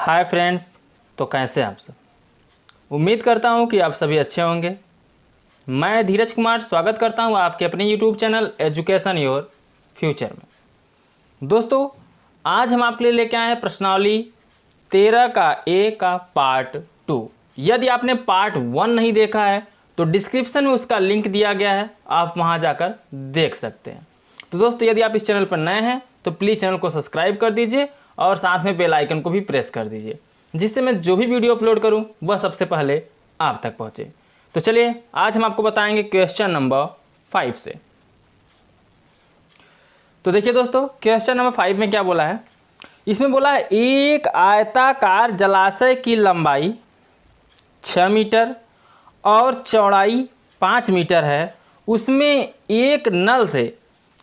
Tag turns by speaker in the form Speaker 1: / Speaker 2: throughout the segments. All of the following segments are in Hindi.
Speaker 1: Hi friends. तो कैसे हैं आप सब। उम्मीद करता हूं कि आप सभी अच्छे होंगे। मैं धीरज कुमार स्वागत करता हूं आपके अपने YouTube channel education your future में। दोस्तों, आज हम आपके लिए लेके आए हैं प्रश्नावली 13 का ए का पार्ट 2। यदि आपने पार्ट 1 नहीं देखा है तो डिस्क्रिप्शन में उसका लिंक दिया गया है, आप वहां जाकर देख सकते हैं। तो दोस्तों, यदि आप इस चैनल पर नए हैं तो प्लीज़ चैनल को सब्सक्राइब कर दीजिए और साथ में बेल आइकन को भी प्रेस कर दीजिए, जिससे मैं जो भी वीडियो अपलोड करूं वह सबसे पहले आप तक पहुंचे। तो चलिए, आज हम आपको बताएंगे क्वेश्चन नंबर 5 से। तो देखिए दोस्तों, क्वेश्चन नंबर 5 में क्या बोला है। इसमें बोला है एक आयताकार जलाशय की लंबाई 6 मीटर और चौड़ाई 5 मीटर है। उसमें एक नल से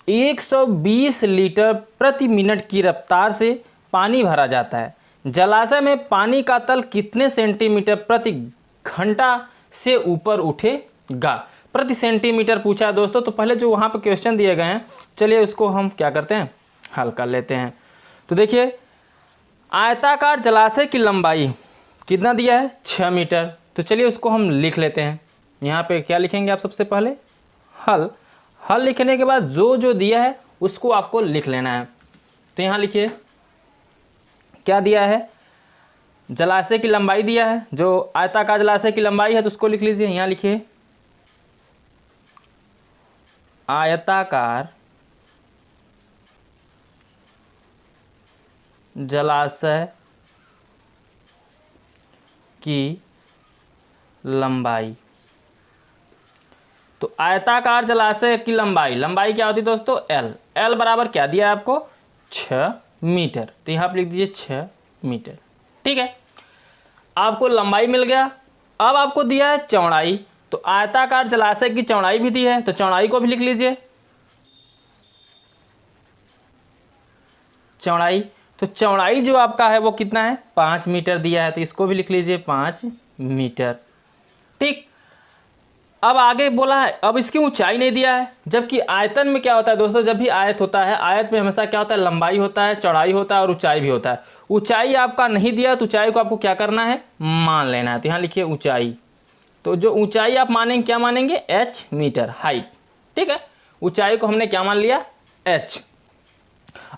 Speaker 1: 120 लीटर प्रति मिनट की रफ्तार से पानी भरा जाता है। जलाशय में पानी का तल कितने सेंटीमीटर प्रति घंटा से ऊपर उठेगा। प्रति सेंटीमीटर पूछा है दोस्तों। तो पहले जो वहाँ पर क्वेश्चन दिए गए हैं, चलिए उसको हम क्या करते हैं, हल कर लेते हैं। तो देखिए, आयताकार जलाशय की लंबाई कितना दिया है, 6 मीटर। तो चलिए उसको हम लिख लेते हैं। यहाँ पे क्या लिखेंगे आप, सबसे पहले हल। हल लिखने के बाद जो जो दिया है उसको आपको लिख लेना है। तो यहाँ लिखिए क्या दिया है, जलाशय की लंबाई दिया है, जो आयताकार जलाशय की लंबाई है तो उसको लिख लीजिए। यहाँ लिखिए आयताकार जलाशय की लंबाई। तो आयताकार जलाशय की लंबाई क्या होती है दोस्तों, एल। एल बराबर क्या दिया है आपको, 6 मीटर। तो यहाँ पर लिख दीजिए 6 मीटर। ठीक है, आपको लंबाई मिल गया। अब आपको दिया है चौड़ाई। तो आयताकार जलाशय की चौड़ाई भी दी है, तो चौड़ाई को भी लिख लीजिए। चौड़ाई, तो चौड़ाई जो आपका है वो कितना है, 5 मीटर दिया है। तो इसको भी लिख लीजिए 5 मीटर। ठीक, अब आगे बोला है, अब इसकी ऊंचाई नहीं दिया है। जबकि आयतन में क्या होता है दोस्तों, जब भी आयत होता है, आयत में हमेशा क्या होता है, लंबाई होता है, चौड़ाई होता है और ऊंचाई भी होता है। ऊंचाई आपका नहीं दिया तो ऊंचाई को आपको क्या करना है, मान लेना है। तो यहाँ लिखिए ऊंचाई। तो जो ऊंचाई आप मानेंगे, क्या मानेंगे, h मीटर, हाइट। ठीक है, ऊंचाई को हमने क्या मान लिया, h।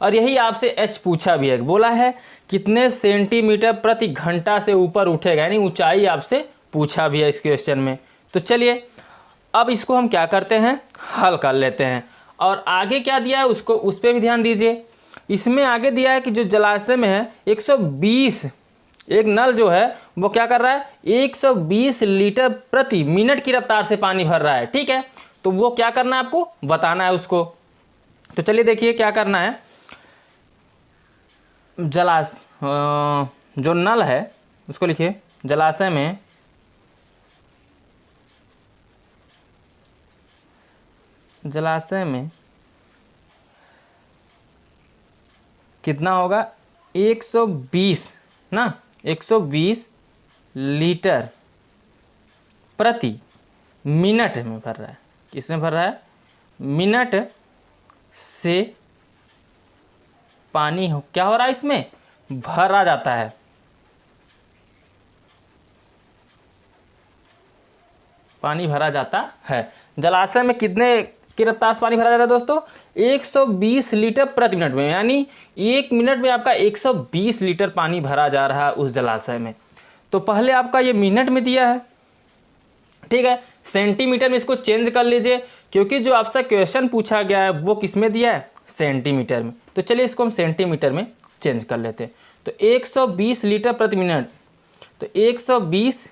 Speaker 1: और यही आपसे h पूछा भी है, बोला है कितने सेंटीमीटर प्रति घंटा से ऊपर उठेगा, यानी ऊंचाई आपसे पूछा भी है इस क्वेश्चन में। तो चलिए अब इसको हम क्या करते हैं, हल कर लेते हैं। और आगे क्या दिया है उसको, उस पर भी ध्यान दीजिए। इसमें आगे दिया है कि जो जलाशय में है 120, एक नल जो है वो क्या कर रहा है, 120 लीटर प्रति मिनट की रफ्तार से पानी भर रहा है। ठीक है, तो वो क्या करना है, आपको बताना है उसको। तो चलिए देखिए क्या करना है। जो नल है उसको लिखिए, जलाशय में कितना होगा, 120 ना, 120 लीटर प्रति मिनट में भर रहा है। किसमें भर रहा है, मिनट से पानी क्या हो रहा है, इसमें भरा जाता है। पानी भरा जाता है। जलाशय में कितने की रफ्तार से पानी भरा जाता है दोस्तों, 120 लीटर प्रति मिनट में, यानी 1 मिनट में आपका 120 लीटर पानी भरा जा रहा है उस जलाशय में। तो पहले आपका ये मिनट में दिया है, ठीक है। सेंटीमीटर में इसको चेंज कर लीजिए, क्योंकि जो आपसे क्वेश्चन पूछा गया है वो किस में दिया है, सेंटीमीटर में। तो चलिए इसको हम सेंटीमीटर में चेंज कर लेते हैं। तो 120 लीटर प्रति मिनट, तो 120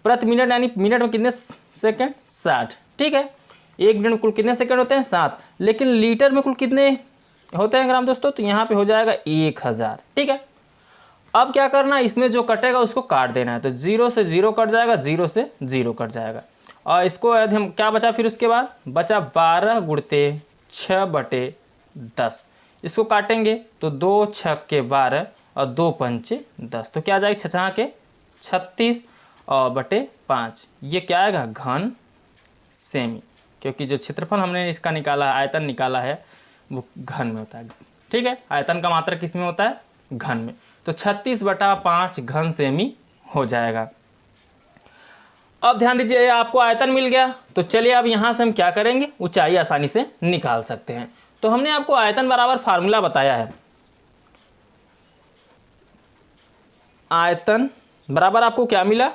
Speaker 1: प्रति मिनट यानी मिनट में कितने सेकंड, 60। ठीक है, एक मिनट में कुल कितने सेकंड होते हैं, 7। लेकिन लीटर में कुल कितने होते हैं ग्राम दोस्तों, तो यहाँ पे हो जाएगा 1000। ठीक है, अब क्या करना है, इसमें जो कटेगा उसको काट देना है। तो 0 से 0 कट जाएगा, 0 से 0 कट जाएगा। और इसको यदि हम क्या बचा, फिर उसके बाद बचा 12 गुणते 6/10। इसको काटेंगे तो 2 छक्के 12 और 2 पंचे 10। तो क्या आ जाएगा, 6 के 36 और बटे 5। ये क्या आएगा, घन सेमी, क्योंकि जो क्षेत्रफल हमने इसका निकाला है, आयतन निकाला है, वो घन में होता है। ठीक है, आयतन का मात्रक किस में होता है, घन में। तो 36/5 घन सेमी हो जाएगा। अब ध्यान दीजिए, आपको आयतन मिल गया, तो चलिए अब यहाँ से हम क्या करेंगे, ऊंचाई आसानी से निकाल सकते हैं। तो हमने आपको आयतन बराबर फार्मूला बताया है, आयतन बराबर आपको क्या मिला,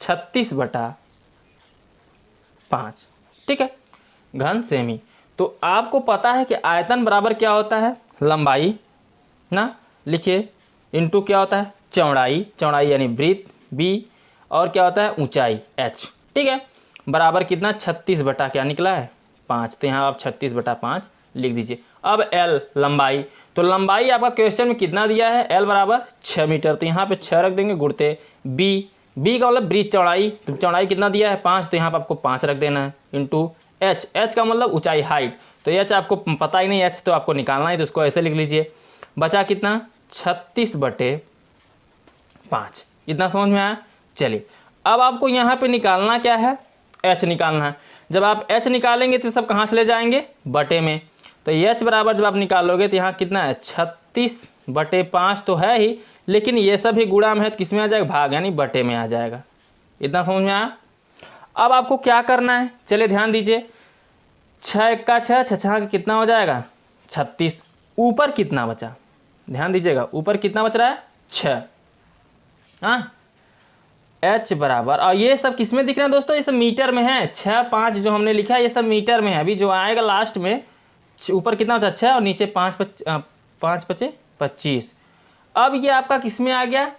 Speaker 1: 36/5, ठीक है, घन सेमी। तो आपको पता है कि आयतन बराबर क्या होता है, लंबाई ना, लिखिए, इनटू क्या होता है, चौड़ाई, चौड़ाई यानी ब्रीथ बी, और क्या होता है, ऊंचाई h, ठीक है, बराबर कितना, 36 क्या निकला है, 5। तो यहाँ आप 36/5 लिख दीजिए। अब l लंबाई, तो लंबाई आपका क्वेश्चन में कितना दिया है, l बराबर 6 मीटर, तो यहाँ पे 6 रख देंगे, गुणते b का मतलब ब्रीथ चौड़ाई, तो चौड़ाई कितना दिया है, 5, तो यहाँ पर आपको 5 रख देना है, इंटू h का मतलब ऊंचाई हाइट, तो h आपको पता ही नहीं, h तो आपको निकालना है, तो उसको ऐसे लिख लीजिए, बचा कितना, 36/5। इतना समझ में आया। चलिए अब आपको यहाँ पे निकालना क्या है, h निकालना है। जब आप h निकालेंगे तो सब कहाँ चले जाएंगे, बटे में, तो h बराबर जब आप निकालोगे तो यहाँ कितना है, 36/5 तो है ही, लेकिन ये सब ही गुणा में है तो किस में आ जाएगा, भाग, यानी बटे में आ जाएगा। इतना समझ में आया। अब आपको क्या करना है, चलिए ध्यान दीजिए, 6 एक्का 6, 6 का कितना हो जाएगा, 36, ऊपर कितना बचा, ध्यान दीजिएगा, ऊपर कितना बच रहा है, 6, हाँ, h बराबर, और ये सब किस में दिख रहे हैं दोस्तों, ये सब मीटर में है, 6, 5 जो हमने लिखा है ये सब मीटर में है। अभी जो आएगा लास्ट में, ऊपर कितना बचा, 6 और नीचे 5 5 25। अब ये आपका किस में आ गया,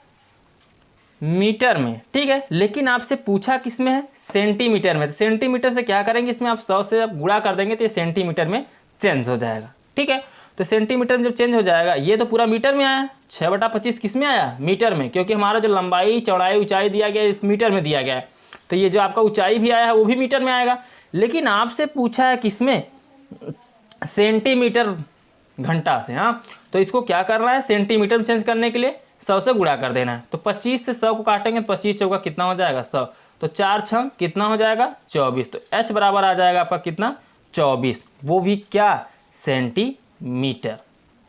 Speaker 1: मीटर में, ठीक है, लेकिन आपसे पूछा किस में है, सेंटीमीटर में। तो सेंटीमीटर से क्या करेंगे, इसमें आप 100 से आप गुणा कर देंगे तो ये सेंटीमीटर में चेंज हो जाएगा, ठीक है। तो सेंटीमीटर में जब चेंज हो जाएगा, ये तो पूरा मीटर में आया, 6/25 किस में आया, मीटर में, क्योंकि हमारा जो लंबाई चौड़ाई ऊंचाई दिया गया है इस मीटर में दिया गया है, तो ये जो आपका ऊंचाई भी आया है वो भी मीटर में आएगा। लेकिन आपसे पूछा है किस में, सेंटीमीटर घंटा से, हाँ, तो इसको क्या करना है, सेंटीमीटर में चेंज करने के लिए 100 से गुणा कर देना है। तो 25 से 100 को काटेंगे तो 25 चौका कितना हो जाएगा, 100, तो 4 6 कितना हो जाएगा, 24। तो h बराबर आ जाएगा आपका कितना, 24, वो भी क्या, सेंटीमीटर,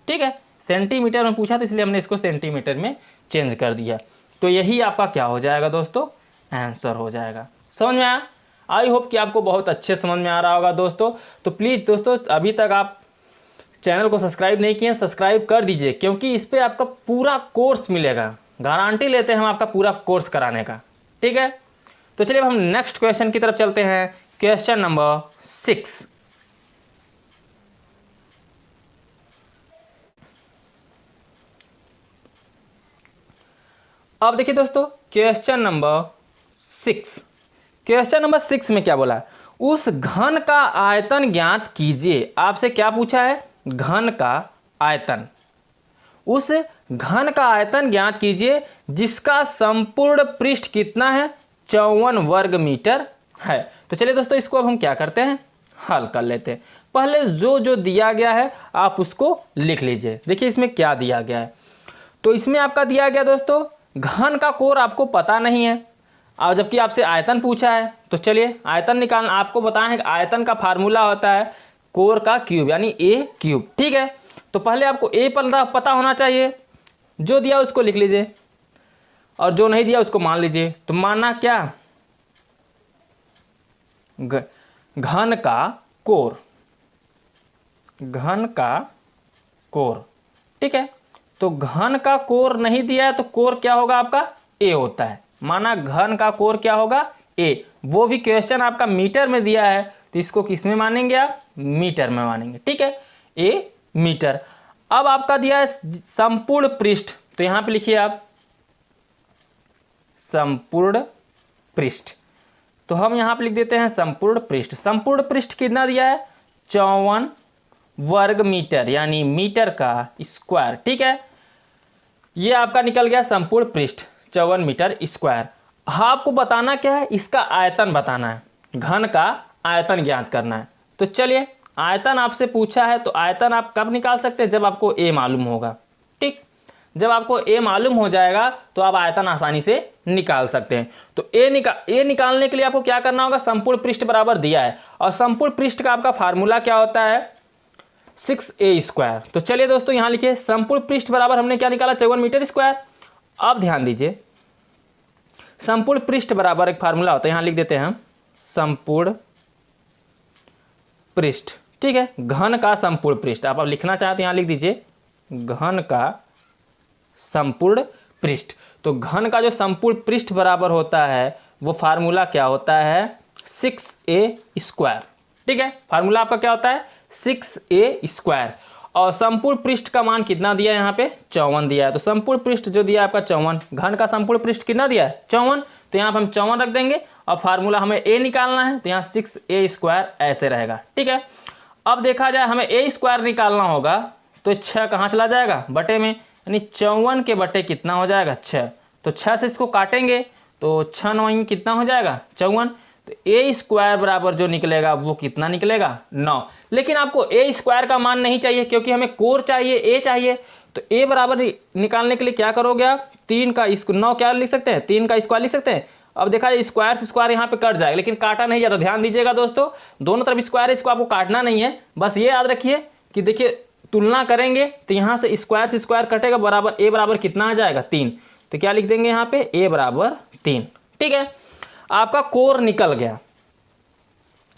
Speaker 1: ठीक है, सेंटीमीटर में पूछा तो इसलिए हमने इसको सेंटीमीटर में चेंज कर दिया। तो यही आपका क्या हो जाएगा दोस्तों, आंसर हो जाएगा। समझ में आया। आई होप कि आपको बहुत अच्छे समझ में आ रहा होगा दोस्तों। तो प्लीज़ दोस्तों, अभी तक आप चैनल को सब्सक्राइब नहीं किए, सब्सक्राइब कर दीजिए, क्योंकि इस पर आपका पूरा कोर्स मिलेगा, गारंटी लेते हैं हम आपका पूरा कोर्स कराने का, ठीक है। तो चलिए अब हम नेक्स्ट क्वेश्चन की तरफ चलते हैं, क्वेश्चन नंबर 6। अब देखिए दोस्तों, क्वेश्चन नंबर 6, क्वेश्चन नंबर 6 में क्या बोला है, उस घन का आयतन ज्ञात कीजिए। आपसे क्या पूछा है, घन का आयतन, उस घन का आयतन ज्ञात कीजिए जिसका संपूर्ण पृष्ठ कितना है, 54 वर्ग मीटर है। तो चलिए दोस्तों, इसको अब हम क्या करते हैं, हल कर लेते हैं। पहले जो जो दिया गया है आप उसको लिख लीजिए। देखिए इसमें क्या दिया गया है, तो इसमें आपका दिया गया दोस्तों, घन का कोर आपको पता नहीं है, और जबकि आपसे आयतन पूछा है। तो चलिए आयतन निकालना, आपको बताएं कि आयतन का फार्मूला होता है कोर का क्यूब, यानी a क्यूब, ठीक है। तो पहले आपको a पता होना चाहिए, जो दिया उसको लिख लीजिए, और जो नहीं दिया उसको मान लीजिए। तो मानना क्या, घन का कोर, घन का कोर, ठीक है। तो घन का कोर नहीं दिया है तो कोर क्या होगा आपका, a होता है। माना घन का कोर क्या होगा, a, वो भी क्वेश्चन आपका मीटर में दिया है, तो इसको किस में मानेंगे आप, मीटर में मानेंगे, ठीक है, a मीटर। अब आपका दिया है संपूर्ण पृष्ठ, तो यहाँ पे लिखिए आप संपूर्ण पृष्ठ, तो हम यहाँ पे लिख देते हैं संपूर्ण पृष्ठ। संपूर्ण पृष्ठ कितना दिया है, 54 वर्ग मीटर, यानी मीटर का स्क्वायर, ठीक है। ये आपका निकल गया संपूर्ण पृष्ठ 54 मीटर स्क्वायर। आपको बताना क्या है, इसका आयतन बताना है, घन का आयतन ज्ञात करना है। तो चलिए आयतन आपसे पूछा है, तो आयतन आप कब निकाल सकते हैं, जब आपको a मालूम होगा, ठीक। जब आपको a मालूम हो जाएगा तो आप आयतन आसानी से निकाल सकते हैं। तो a निकालने के लिए आपको क्या करना होगा, संपूर्ण पृष्ठ बराबर दिया है, और संपूर्ण पृष्ठ का आपका फार्मूला क्या होता है, 6a²। तो चलिए दोस्तों यहाँ लिखिए संपूर्ण पृष्ठ बराबर हमने क्या निकाला 54 मीटर स्क्वायर। अब ध्यान दीजिए संपूर्ण पृष्ठ बराबर एक फार्मूला होता है, यहाँ लिख देते हैं हम संपूर्ण पृष्ठ, ठीक है, घन का संपूर्ण पृष्ठ। आप अब लिखना चाहते हैं यहाँ लिख दीजिए घन का संपूर्ण पृष्ठ। तो घन का जो संपूर्ण पृष्ठ बराबर होता है वो फार्मूला क्या होता है 6a², ठीक है। फार्मूला आपका क्या होता है 6a²। और संपूर्ण पृष्ठ का मान कितना दिया है यहाँ पे 54 दिया है। तो संपूर्ण पृष्ठ जो दिया है आपका 54, घन का संपूर्ण पृष्ठ कितना दिया है 54, तो यहाँ पे हम 54 रख देंगे और फार्मूला हमें a निकालना है तो यहाँ 6a² ऐसे रहेगा, ठीक है। अब देखा जाए हमें a² निकालना होगा तो 6 कहाँ चला जाएगा बटे में, यानी 54 के बटे कितना हो जाएगा 6। तो 6 से इसको काटेंगे तो 6 9 कितना हो जाएगा 54। तो a² बराबर जो निकलेगा वो कितना निकलेगा 9। लेकिन आपको a² का मान नहीं चाहिए क्योंकि हमें कोर चाहिए, a चाहिए। तो a बराबर निकालने के लिए क्या करोगे आप 3 का 9 क्या लिख सकते हैं 3 का स्क्वायर लिख सकते हैं। अब देखा जाए स्क्वायर से स्क्वायर यहाँ पे कट जाएगा लेकिन काटा नहीं जाता। ध्यान दीजिएगा दोस्तों दोनों तरफ स्क्वायर है, इसको आपको काटना नहीं है। बस ये याद रखिए कि देखिए तुलना करेंगे तो यहाँ से स्क्वायर से स्क्वायर कटेगा बराबर a बराबर कितना आ जाएगा 3। तो क्या लिख देंगे यहाँ पे a बराबर 3, ठीक है। आपका कोर निकल गया।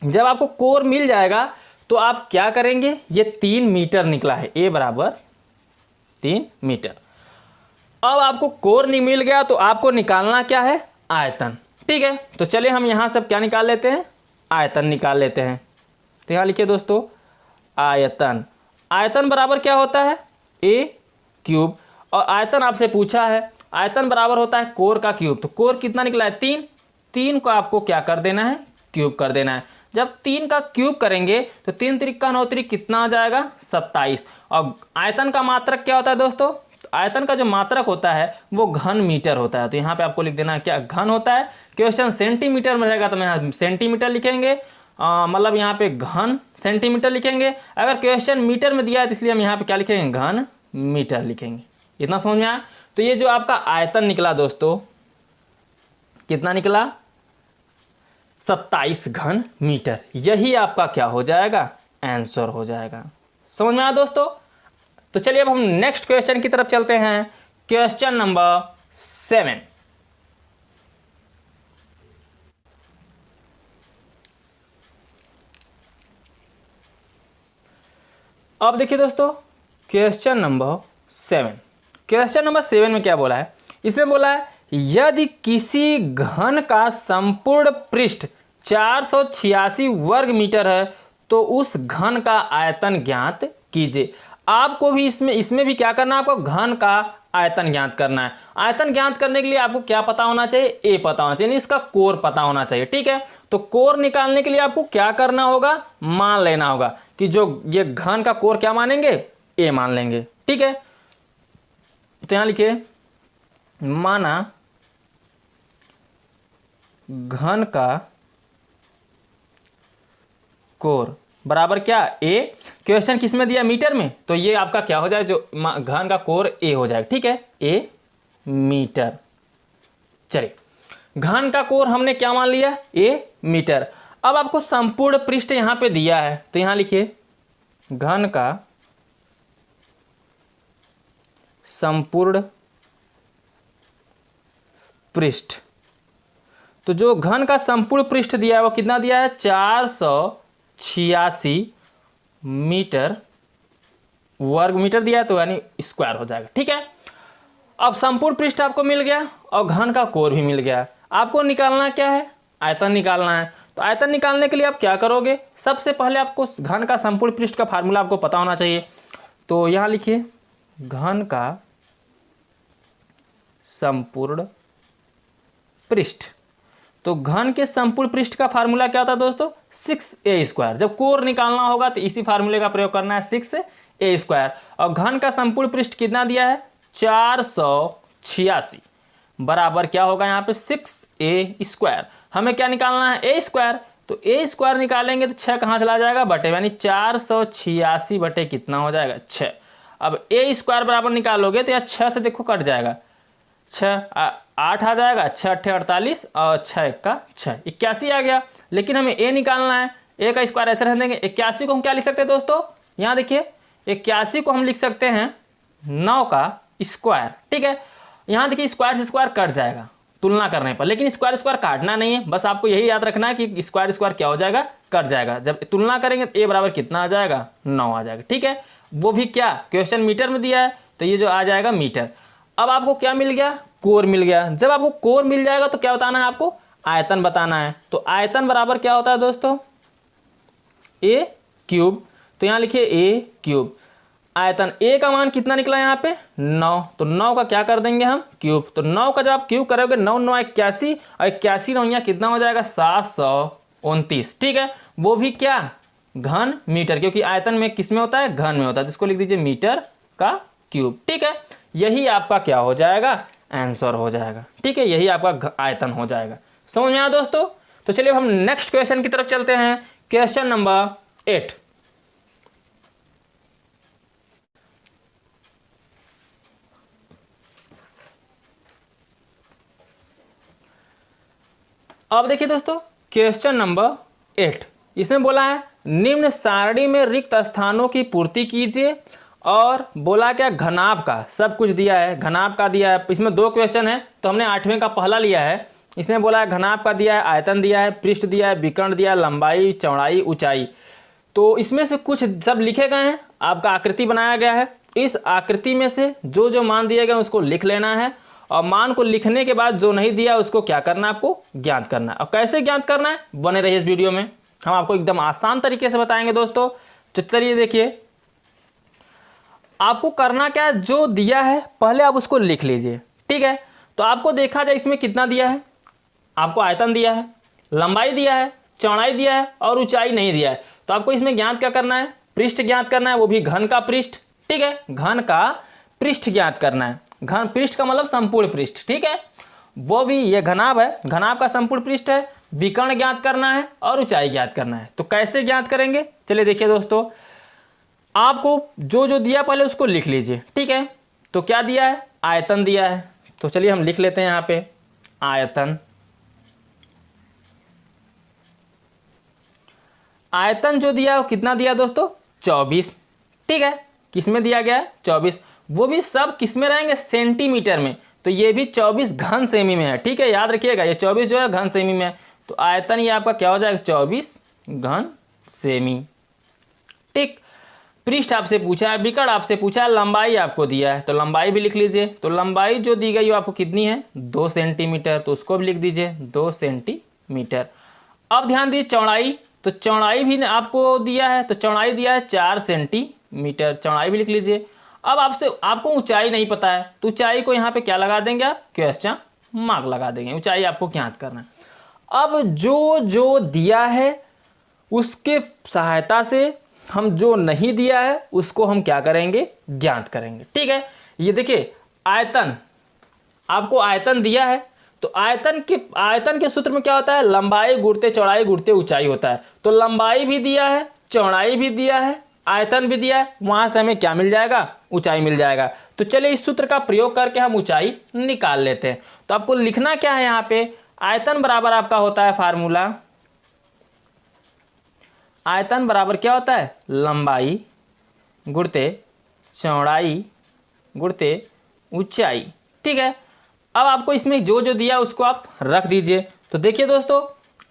Speaker 1: जब आपको कोर मिल जाएगा तो आप क्या करेंगे, ये 3 मीटर निकला है, a बराबर 3 मीटर। अब आपको कोर नहीं मिल गया तो आपको निकालना क्या है आयतन, ठीक है। तो चलिए हम यहाँ सब क्या निकाल लेते हैं आयतन निकाल लेते हैं। तो यहाँ लिखिए दोस्तों आयतन, आयतन बराबर क्या होता है a³ और आयतन आपसे पूछा है आयतन बराबर होता है कोर का क्यूब। तो कोर कितना निकला है 3, 3 को आपको क्या कर देना है क्यूब कर देना है। जब 3 का क्यूब करेंगे तो 3 त्रिक का 9 त्रिक कितना आ जाएगा 27। और आयतन का मात्रक क्या होता है दोस्तों, आयतन का जो मात्रक होता है वो घन मीटर होता है। तो यहाँ पे आपको लिख देना है क्या घन होता है। क्वेश्चन सेंटीमीटर में रहेगा तो मैं यहाँ सेंटीमीटर लिखेंगे, मतलब यहाँ पे घन सेंटीमीटर लिखेंगे। अगर क्वेश्चन मीटर में दिया है तो इसलिए हम यहाँ पे क्या लिखेंगे घन मीटर लिखेंगे। इतना समझ में आया। तो ये जो आपका आयतन निकला दोस्तों कितना निकला 27 घन मीटर, यही आपका क्या हो जाएगा आंसर हो जाएगा। समझ में आया दोस्तों। तो चलिए अब हम नेक्स्ट क्वेश्चन की तरफ चलते हैं। Question number 7। अब देखिए दोस्तों क्वेश्चन नंबर 7, क्वेश्चन नंबर 7 में क्या बोला है, इसमें बोला है यदि किसी घन का संपूर्ण पृष्ठ 486 वर्ग मीटर है तो उस घन का आयतन ज्ञात कीजिए। आपको भी इसमें भी क्या करना है, आपको घन का आयतन ज्ञात करना है। आयतन ज्ञात करने के लिए आपको क्या पता होना चाहिए a पता होना चाहिए, इसका कोर पता होना चाहिए, ठीक है। तो कोर निकालने के लिए आपको क्या करना होगा मान लेना होगा कि जो ये घन का कोर क्या मानेंगे a मान लेंगे, ठीक है। तो यहां लिखिए माना घन का कोर बराबर क्या a, क्वेश्चन किस में दिया मीटर में, तो ये आपका क्या हो जाए जो घन का कोर a हो जाएगा, ठीक है a मीटर। चलिए घन का कोर हमने क्या मान लिया a मीटर। अब आपको संपूर्ण पृष्ठ यहां पे दिया है तो यहां लिखिए घन का संपूर्ण पृष्ठ। तो जो घन का संपूर्ण पृष्ठ दिया है वो कितना दिया है 486 मीटर वर्ग मीटर दिया है, तो यानी स्क्वायर हो जाएगा, ठीक है। अब संपूर्ण पृष्ठ आपको मिल गया और घन का कोर भी मिल गया। आपको निकालना क्या है आयतन निकालना है। तो आयतन निकालने के लिए आप क्या करोगे, सबसे पहले आपको घन का संपूर्ण पृष्ठ का फार्मूला आपको पता होना चाहिए। तो यहां लिखिए घन का संपूर्ण पृष्ठ। तो घन के संपूर्ण पृष्ठ का फार्मूला क्या होता है दोस्तों 6a²। जब कोर निकालना होगा तो इसी फार्मूले का प्रयोग करना है 6a²। और घन का संपूर्ण पृष्ठ कितना दिया है 486 बराबर क्या होगा यहाँ पे 6a²। हमें क्या निकालना है a²। तो a² निकालेंगे तो 6 कहाँ चला जाएगा बटे, यानी 486 बटे कितना हो जाएगा 6। अब a² बराबर निकालोगे तो यहाँ 6 से देखो कट जाएगा, 6 8 आ जाएगा, 6 8 48 और 6 1 का 6 81 आ गया। लेकिन हमें a निकालना है, a का स्क्वायर ऐसे रह देंगे 81 को हम क्या लिख सकते हैं दोस्तों यहाँ देखिए 81 को हम लिख सकते हैं 9 का स्क्वायर, ठीक है। यहाँ देखिए स्क्वायर से स्क्वायर कट जाएगा तुलना करने पर, लेकिन स्क्वायर स्क्वायर काटना नहीं है, बस आपको यही याद रखना है कि स्क्वायर स्क्वायर क्या हो जाएगा, कट जाएगा। जब तुलना करेंगे तो ए बराबर कितना आ जाएगा, 9 आ जाएगा, ठीक है। वो भी क्या, क्वेश्चन मीटर में दिया है तो ये जो आ जाएगा मीटर। अब आपको क्या मिल गया, कोर मिल गया। जब आपको कोर मिल जाएगा तो क्या बताना है आपको, आयतन बताना है। तो आयतन बराबर क्या होता है दोस्तों, ए क्यूब। तो यहाँ लिखिए ए क्यूब। आयतन ए का मान कितना निकला यहाँ पे 9, तो 9 का क्या कर देंगे हम क्यूब। तो 9 का जब आप क्यूब करोगे 9 9 81 और 81 9 कितना हो जाएगा 729, ठीक है। वो भी क्या, घन मीटर, क्योंकि आयतन में किस में होता है, घन में होता है, तो इसको लिख दीजिए मीटर का क्यूब, ठीक है। यही आपका क्या हो जाएगा, आंसर हो जाएगा, ठीक है। यही आपका आयतन हो जाएगा। समझ में आया दोस्तों। तो चलिए हम नेक्स्ट क्वेश्चन की तरफ चलते हैं, क्वेश्चन नंबर 8। अब देखिए दोस्तों क्वेश्चन नंबर 8, इसमें बोला है निम्न सारणी में रिक्त स्थानों की पूर्ति कीजिए, और बोला क्या, घनाभ का सब कुछ दिया है, घनाभ का दिया है। इसमें 2 क्वेश्चन है, तो हमने 8वें का पहला लिया है। इसमें बोला है घनाभ का दिया है, आयतन दिया है, पृष्ठ दिया है, विकर्ण दिया है, लंबाई, चौड़ाई, ऊंचाई। तो इसमें से कुछ सब लिखे गए हैं, आपका आकृति बनाया गया है। इस आकृति में से जो जो मान दिए गए उसको लिख लेना है, और मान को लिखने के बाद जो नहीं दिया उसको क्या करना है, आपको ज्ञात करना है। और कैसे ज्ञात करना है, बने रहिए इस वीडियो में, हम आपको एकदम आसान तरीके से बताएंगे दोस्तों। तो चलिए देखिए, आपको करना क्या है, जो दिया है पहले आप उसको लिख लीजिए, ठीक है। तो आपको देखा जाए इसमें कितना दिया है, आपको आयतन दिया है, लंबाई दिया है, चौड़ाई दिया है और ऊंचाई नहीं दिया है। तो आपको इसमें ज्ञात क्या करना है, पृष्ठ ज्ञात करना है, वो भी घन का पृष्ठ, ठीक है। घन का पृष्ठ ज्ञात करना है। घन पृष्ठ का मतलब संपूर्ण पृष्ठ, ठीक है। वो भी ये घनाभ है, घनाभ का संपूर्ण पृष्ठ है। विकर्ण ज्ञात करना है और ऊंचाई ज्ञात करना है। तो कैसे ज्ञात करेंगे, चलिए देखिए दोस्तों, आपको जो जो दिया पहले उसको लिख लीजिए, ठीक है। तो क्या दिया है, आयतन दिया है, तो चलिए हम लिख लेते हैं यहाँ पे आयतन। आयतन जो दिया है वो कितना दिया दोस्तों, 24, ठीक है। किस में दिया गया है, 24। वो भी सब किस में रहेंगे, सेंटीमीटर में। तो ये भी 24 घन सेमी में है, ठीक है, याद रखिएगा, ये 24 जो है घन सेमी में है। तो आयतन ये आपका क्या हो जाएगा, 24 घन सेमी, ठीक। पृष्ठ आपसे पूछा है, विकर्ण आपसे पूछा है, लंबाई आपको दिया है, तो लंबाई भी लिख लीजिए। तो लंबाई जो दी गई वो आपको कितनी है, 2 सेंटीमीटर, तो उसको भी लिख दीजिए 2 सेंटीमीटर। अब ध्यान दीजिए चौड़ाई, तो चौड़ाई भी आपको दिया है, तो चौड़ाई दिया है 4 सेंटीमीटर, चौड़ाई भी लिख लीजिए। अब आपको ऊंचाई नहीं पता है, तो ऊंचाई को यहाँ पे क्या लगा देंगे आप, क्वेश्चन मार्क लगा देंगे। ऊंचाई आपको ज्ञात करना है। अब जो जो दिया है उसके सहायता से हम जो नहीं दिया है उसको हम क्या करेंगे, ज्ञात करेंगे, ठीक है। ये देखिए आयतन, आपको आयतन दिया है, तो आयतन के सूत्र में क्या होता है, लंबाई गुणित चौड़ाई गुणित ऊंचाई होता है। तो लंबाई भी दिया है, चौड़ाई भी दिया है, आयतन भी दिया है, वहां से हमें क्या मिल जाएगा, ऊंचाई मिल जाएगा। तो चलिए इस सूत्र का प्रयोग करके हम ऊंचाई निकाल लेते हैं। तो आपको लिखना क्या है यहाँ पे, आयतन बराबर आपका होता है फार्मूला, आयतन बराबर क्या होता है, लंबाई गुणित चौड़ाई गुणित ऊंचाई, ठीक है। अब आपको इसमें जो जो दिया उसको आप रख दीजिए। तो देखिए दोस्तों,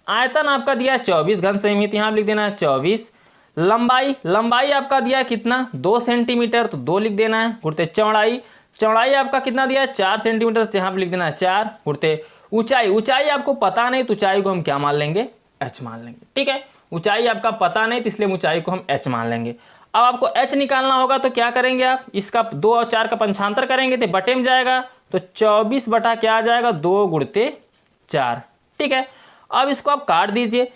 Speaker 1: आयतन आपका दिया है 24 घन सेमी, तो यहाँ लिख देना है 24। लंबाई आपका दिया है कितना, 2 सेंटीमीटर, तो 2 लिख देना है, गुणित चौड़ाई आपका कितना दिया है 4 सेंटीमीटर, तो यहाँ पे लिख देना है 4, गुणित ऊंचाई आपको पता नहीं, तो ऊंचाई को हम क्या मान लेंगे, h मान लेंगे, ठीक है। ऊंचाई आपका पता नहीं, तो इसलिए ऊंचाई को हम h मान लेंगे। अब आपको h निकालना होगा, तो क्या करेंगे आप, इसका 2 और 4 का पंचांतर करेंगे तो बटे में जाएगा, तो 24 बटा क्या आ जाएगा, 2 गुणित 4, ठीक है। अब इसको आप काट दीजिए।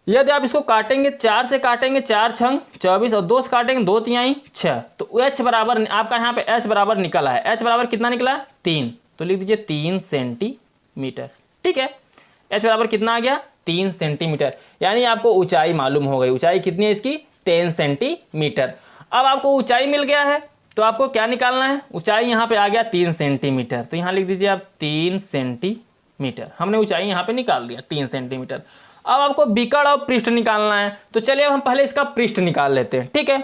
Speaker 1: यदि आप इसको काटेंगे, 4 से काटेंगे, 4 छंग 24, और 2 से काटेंगे 2 तिहाई 6, तो h बराबर आपका यहाँ पे h बराबर निकला है। h बराबर कितना निकला है, 3, तो लिख दीजिए 3 सेंटीमीटर, ठीक है। h बराबर कितना आ गया, 3 सेंटीमीटर, यानी आपको ऊंचाई मालूम हो गई। ऊंचाई कितनी है इसकी, 10 सेंटीमीटर। अब आपको ऊंचाई मिल गया है, तो आपको क्या निकालना है, ऊंचाई यहाँ पे आ गया 3 सेंटीमीटर, तो यहाँ लिख दीजिए आप 3 सेंटीमीटर। हमने ऊंचाई यहाँ पे निकाल दिया 3 सेंटीमीटर। अब आपको विकर्ण और पृष्ठ निकालना है, तो चलिए हम पहले इसका पृष्ठ निकाल लेते हैं, ठीक है।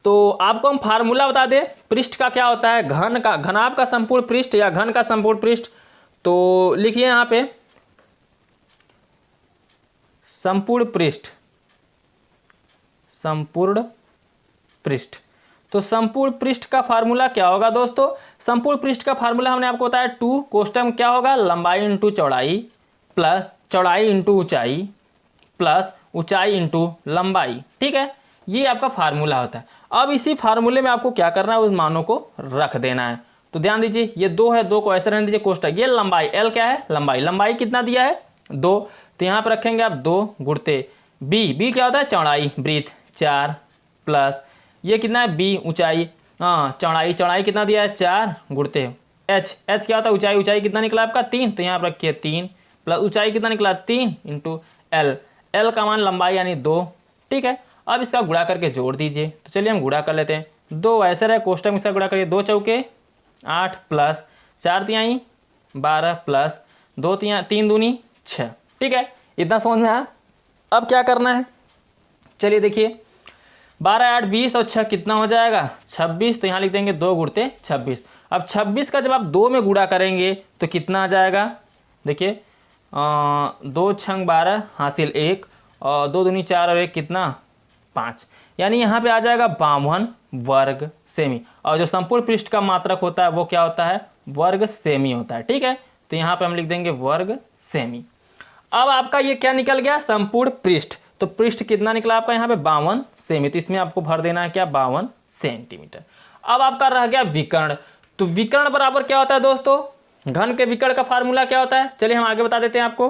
Speaker 1: तो आपको हम फार्मूला बता दें पृष्ठ का क्या होता है, घन का, घनाभ का संपूर्ण पृष्ठ या घन का संपूर्ण पृष्ठ। तो लिखिए यहाँ पे संपूर्ण पृष्ठ, संपूर्ण पृष्ठ। तो संपूर्ण पृष्ठ का फार्मूला क्या होगा दोस्तों, संपूर्ण पृष्ठ का फार्मूला हमने आपको बताया 2 कोष्टक क्या होगा, लंबाई इंटू चौड़ाई प्लस चौड़ाई इंटू ऊंचाई प्लस ऊंचाई इंटू लंबाई। ठीक है, ये आपका फार्मूला होता है। अब इसी फार्मूले में आपको क्या करना है, उस मानों को रख देना है। तो ध्यान दीजिए ये 2 है, 2 को ऐसे रहने दीजिए कोष्टक, ये लंबाई L क्या है, लंबाई, लंबाई कितना दिया है 2, तो यहाँ पर रखेंगे आप 2 गुणते B क्या होता है चौड़ाई, ब्रीथ 4 प्लस ये कितना है B ऊंचाई, चौड़ाई, चौड़ाई कितना दिया है 4 गुणते H क्या होता है ऊंचाई, ऊंचाई कितना निकला आपका 3, तो यहाँ पर रखिए 3 प्लस ऊंचाई कितना निकला 3 इंटू L का मान लंबाई यानी 2। ठीक है, अब इसका गुणा करके जोड़ दीजिए। तो चलिए हम गुणा कर लेते हैं, 2 ऐसे रहे कोष्टक में इसका गुणा करिए, 2 चौके 8 प्लस 4 तिहाई 12 प्लस 2 3 दूनी 6। ठीक है, इतना समझ में आया। अब क्या करना है, चलिए देखिए 12 8 20 और 6 कितना हो जाएगा 26, तो यहाँ लिख देंगे 2 गुणते 26। अब 26 का जब आप 2 में गुणा करेंगे तो कितना आ जाएगा, देखिए 2 छंग 12 हासिल 1 और 2 दूनी 4 और 1 कितना 5, यानी यहाँ पे आ जाएगा 52 वर्ग सेमी। और जो संपूर्ण पृष्ठ का मात्रक होता है वो क्या होता है, वर्ग सेमी होता है। ठीक है, तो यहाँ पे हम लिख देंगे वर्ग सेमी। अब आपका ये क्या निकल गया, संपूर्ण पृष्ठ। तो पृष्ठ कितना निकला आपका यहाँ पे 52 सेमी, तो इसमें आपको भर देना है क्या 52 सेंटीमीटर। अब आपका रह गया विकर्ण। तो विकर्ण बराबर क्या होता है दोस्तों, घन के विकर्ण का फार्मूला क्या होता है, चलिए हम आगे बता देते हैं आपको।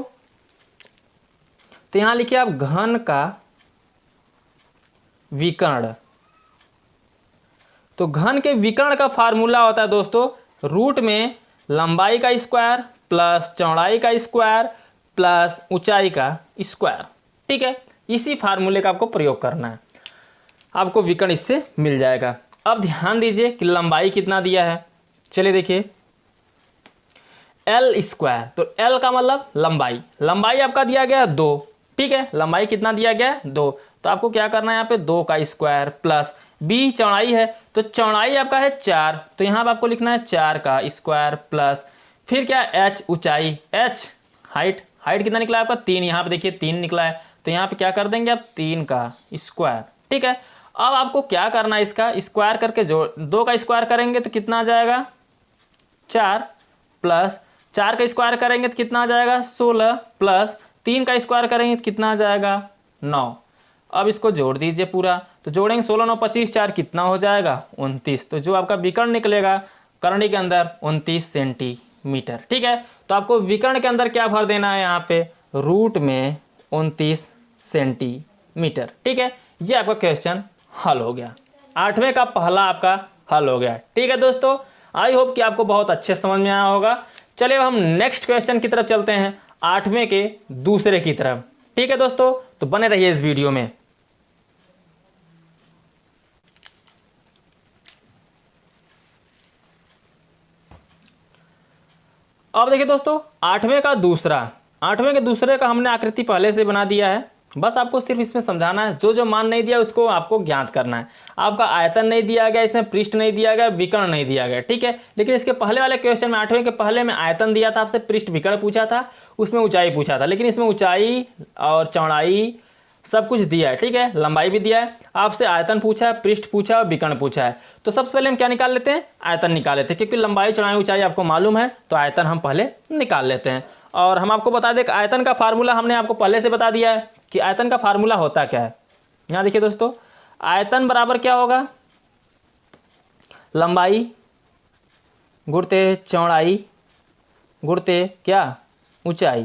Speaker 1: तो यहाँ लिखिए आप घन का विकर्ण। तो घन के विकर्ण का फार्मूला होता है दोस्तों रूट में लंबाई का स्क्वायर प्लस चौड़ाई का स्क्वायर प्लस ऊंचाई का स्क्वायर। ठीक है, इसी फार्मूले का आपको प्रयोग करना है, आपको विकर्ण इससे मिल जाएगा। अब ध्यान दीजिए कि लंबाई कितना दिया है, चलिए देखिए L स्क्वायर, तो L का मतलब लंबाई, लंबाई आपका दिया गया है 2। ठीक है, लंबाई कितना दिया गया है 2, तो आपको क्या करना है यहाँ पे 2 का स्क्वायर प्लस B चौड़ाई है, तो चौड़ाई आपका है 4, तो यहाँ पर आपको लिखना है 4 का स्क्वायर प्लस फिर क्या H ऊंचाई, H हाइट, हाइट कितना निकला आपका 3, यहाँ पे देखिए 3 निकला है, तो यहाँ पे क्या कर देंगे आप 3 का स्क्वायर। ठीक है, अब आपको क्या करना है, इसका स्क्वायर करके जोड़, 2 का स्क्वायर करेंगे तो कितना आ जाएगा 4 प्लस 4 का स्क्वायर करेंगे तो कितना आ जाएगा 16 प्लस 3 का स्क्वायर करेंगे तो कितना आ जाएगा 9। अब इसको जोड़ दीजिए पूरा, तो जोड़ेंगे 16 9 25 4 कितना हो जाएगा 29। तो जो आपका विकर्ण निकलेगा करनी के अंदर 29 सेंटीमीटर। ठीक है, तो आपको विकर्ण के अंदर क्या भर देना है यहाँ पे रूट में 29 सेंटीमीटर। ठीक है, ये आपका क्वेश्चन हल हो गया, 8वें का पहला आपका हल हो गया। ठीक है दोस्तों, आई होप कि आपको बहुत अच्छे समझ में आया होगा। चलिए अब हम नेक्स्ट क्वेश्चन की तरफ चलते हैं, 8वें के दूसरे की तरफ। ठीक है दोस्तों, तो बने रहिए इस वीडियो में। अब देखिए दोस्तों 8वें का दूसरा, 8वें के दूसरे का हमने आकृति पहले से बना दिया है, बस आपको सिर्फ इसमें समझाना है, जो जो मान नहीं दिया उसको आपको ज्ञात करना है। आपका आयतन नहीं दिया गया, इसमें पृष्ठ नहीं दिया गया, विकर्ण नहीं दिया गया। ठीक है, लेकिन इसके पहले वाले क्वेश्चन में 8वें के पहले में आयतन दिया था, आपसे पृष्ठ विकर्ण पूछा था, उसमें ऊंचाई पूछा था, लेकिन इसमें ऊंचाई और चौड़ाई सब कुछ दिया है। ठीक है, लंबाई भी दिया है, आपसे आयतन पूछा है, पृष्ठ पूछा और विकर्ण पूछा है। तो सबसे पहले हम क्या निकाल लेते हैं, आयतन निकाल लेते हैं, क्योंकि लंबाई चौड़ाई ऊंचाई आपको मालूम है, तो आयतन हम पहले निकाल लेते हैं। और हम आपको बता दें कि आयतन का फार्मूला हमने आपको पहले से बता दिया है कि आयतन का फार्मूला होता क्या है। यहाँ देखिए दोस्तों, आयतन बराबर क्या होगा, लंबाई गुणते चौड़ाई गुणते क्या ऊंचाई।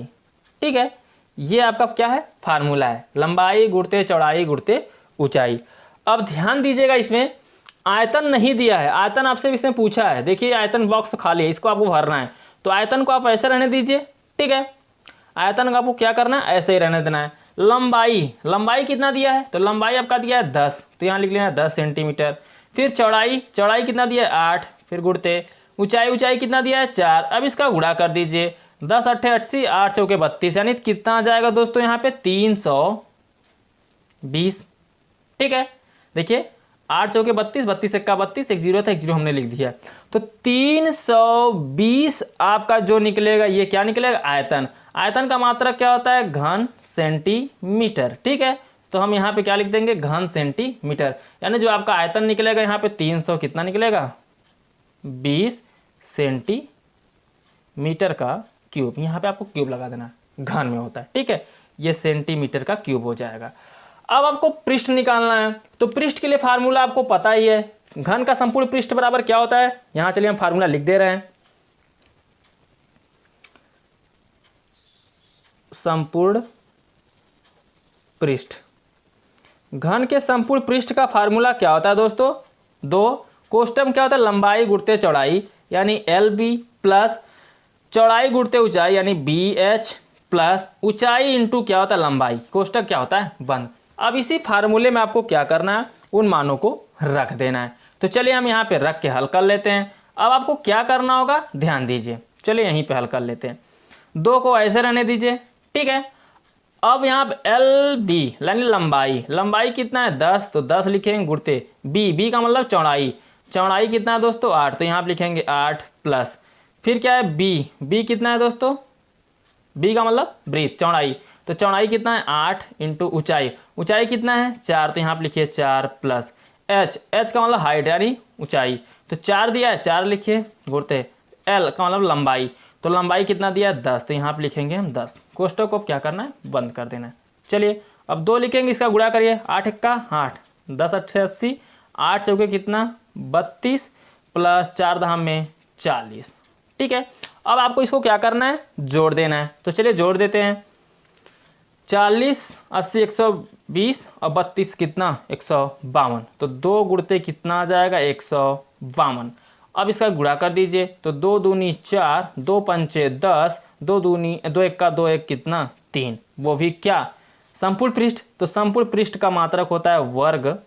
Speaker 1: ठीक है, ये आपका क्या है फार्मूला है, लंबाई गुणते चौड़ाई गुणते ऊंचाई। अब ध्यान दीजिएगा, इसमें आयतन नहीं दिया है, आयतन आपसे इसमें पूछा है। देखिए आयतन बॉक्स खाली है, इसको आपको भरना है, तो आयतन को आप ऐसे रहने दीजिए। ठीक है, आयतन का आपको क्या करना है, ऐसे ही रहने देना है। लंबाई, लंबाई कितना दिया है, तो लंबाई आपका दिया है 10, तो यहाँ लिख लेना है 10 सेंटीमीटर। फिर चौड़ाई, चौड़ाई कितना दिया है 8, फिर गुणते ऊंचाई, ऊंचाई कितना दिया है 4। अब इसका गुणा कर दीजिए, 10 8 80 8 चौके 32, यानी कितना आ जाएगा दोस्तों यहाँ पे 320। ठीक है, देखिए 8 चौके 32, 32 एक्का 32, एक जीरो था, एक जीरो हमने लिख दिया। तो 320 आपका जो निकलेगा ये क्या निकलेगा, आयतन। आयतन का मात्रक क्या होता है, घन सेंटीमीटर। ठीक है, तो हम यहाँ पे क्या लिख देंगे, घन सेंटीमीटर। यानी जो आपका आयतन निकलेगा यहाँ पे 300 कितना निकलेगा, 20 सेंटीमीटर का क्यूब। यहाँ पे आपको क्यूब लगा देना, घन में होता है। ठीक है, ये सेंटीमीटर का क्यूब हो जाएगा। अब आपको पृष्ठ निकालना है, तो पृष्ठ के लिए फार्मूला आपको पता ही है, घन का संपूर्ण पृष्ठ बराबर क्या होता है। यहाँ चलिए हम फार्मूला लिख दे रहे हैं, संपूर्ण पृष्ठ। घन के संपूर्ण पृष्ठ का फार्मूला क्या होता है दोस्तों, दो कोष्टक क्या होता है, लंबाई गुणित चौड़ाई यानी LB प्लस चौड़ाई गुणित ऊंचाई यानी BH प्लस ऊंचाई इंटू क्या होता है, लंबाई, कोष्टक क्या होता है, बंद। अब इसी फार्मूले में आपको क्या करना है, उन मानों को रख देना है। तो चलिए हम यहाँ पे रख के हल कर लेते हैं। अब आपको क्या करना होगा, ध्यान दीजिए, चलिए यहीं पे हल कर लेते हैं। 2 को ऐसे रहने दीजिए। ठीक है, अब यहाँ पे LB यानी लंबाई, लंबाई कितना है 10, तो 10 लिखेंगे गुणते B का मतलब चौड़ाई, चौड़ाई कितना है दोस्तों 8, तो यहाँ पे लिखेंगे 8 प्लस फिर क्या है B कितना है दोस्तों, B का मतलब ब्रीथ, चौड़ाई, तो चौड़ाई कितना है 8 इंटू ऊंचाई, ऊंचाई कितना है 4, तो यहाँ पे लिखिए 4 प्लस H का मतलब हाइट यानी ऊंचाई, तो 4 दिया है 4 लिखिए गुणते L का मतलब लंबाई, तो लंबाई कितना दिया है 10, तो यहाँ पे लिखेंगे हम 10। कोष्टक को क्या करना है, बंद कर देना है। चलिए अब 2 लिखेंगे, इसका गुणा करिए, 8 एक्का 8, 10 8 80, 8 चौके कितना 32 प्लस 4 दहम में 40। ठीक है, अब आपको इसको क्या करना है, जोड़ देना है। तो चलिए जोड़ देते हैं, 40 80 120 और 32 कितना 152, तो 2 गुणते कितना आ जाएगा 152। अब इसका गुणा कर दीजिए, तो 2 दूनी 4, 2 पंचे 10, 2 एक्का 2 एक कितना 3, वो भी क्या संपूर्ण पृष्ठ। तो संपूर्ण पृष्ठ का मात्रक होता है वर्ग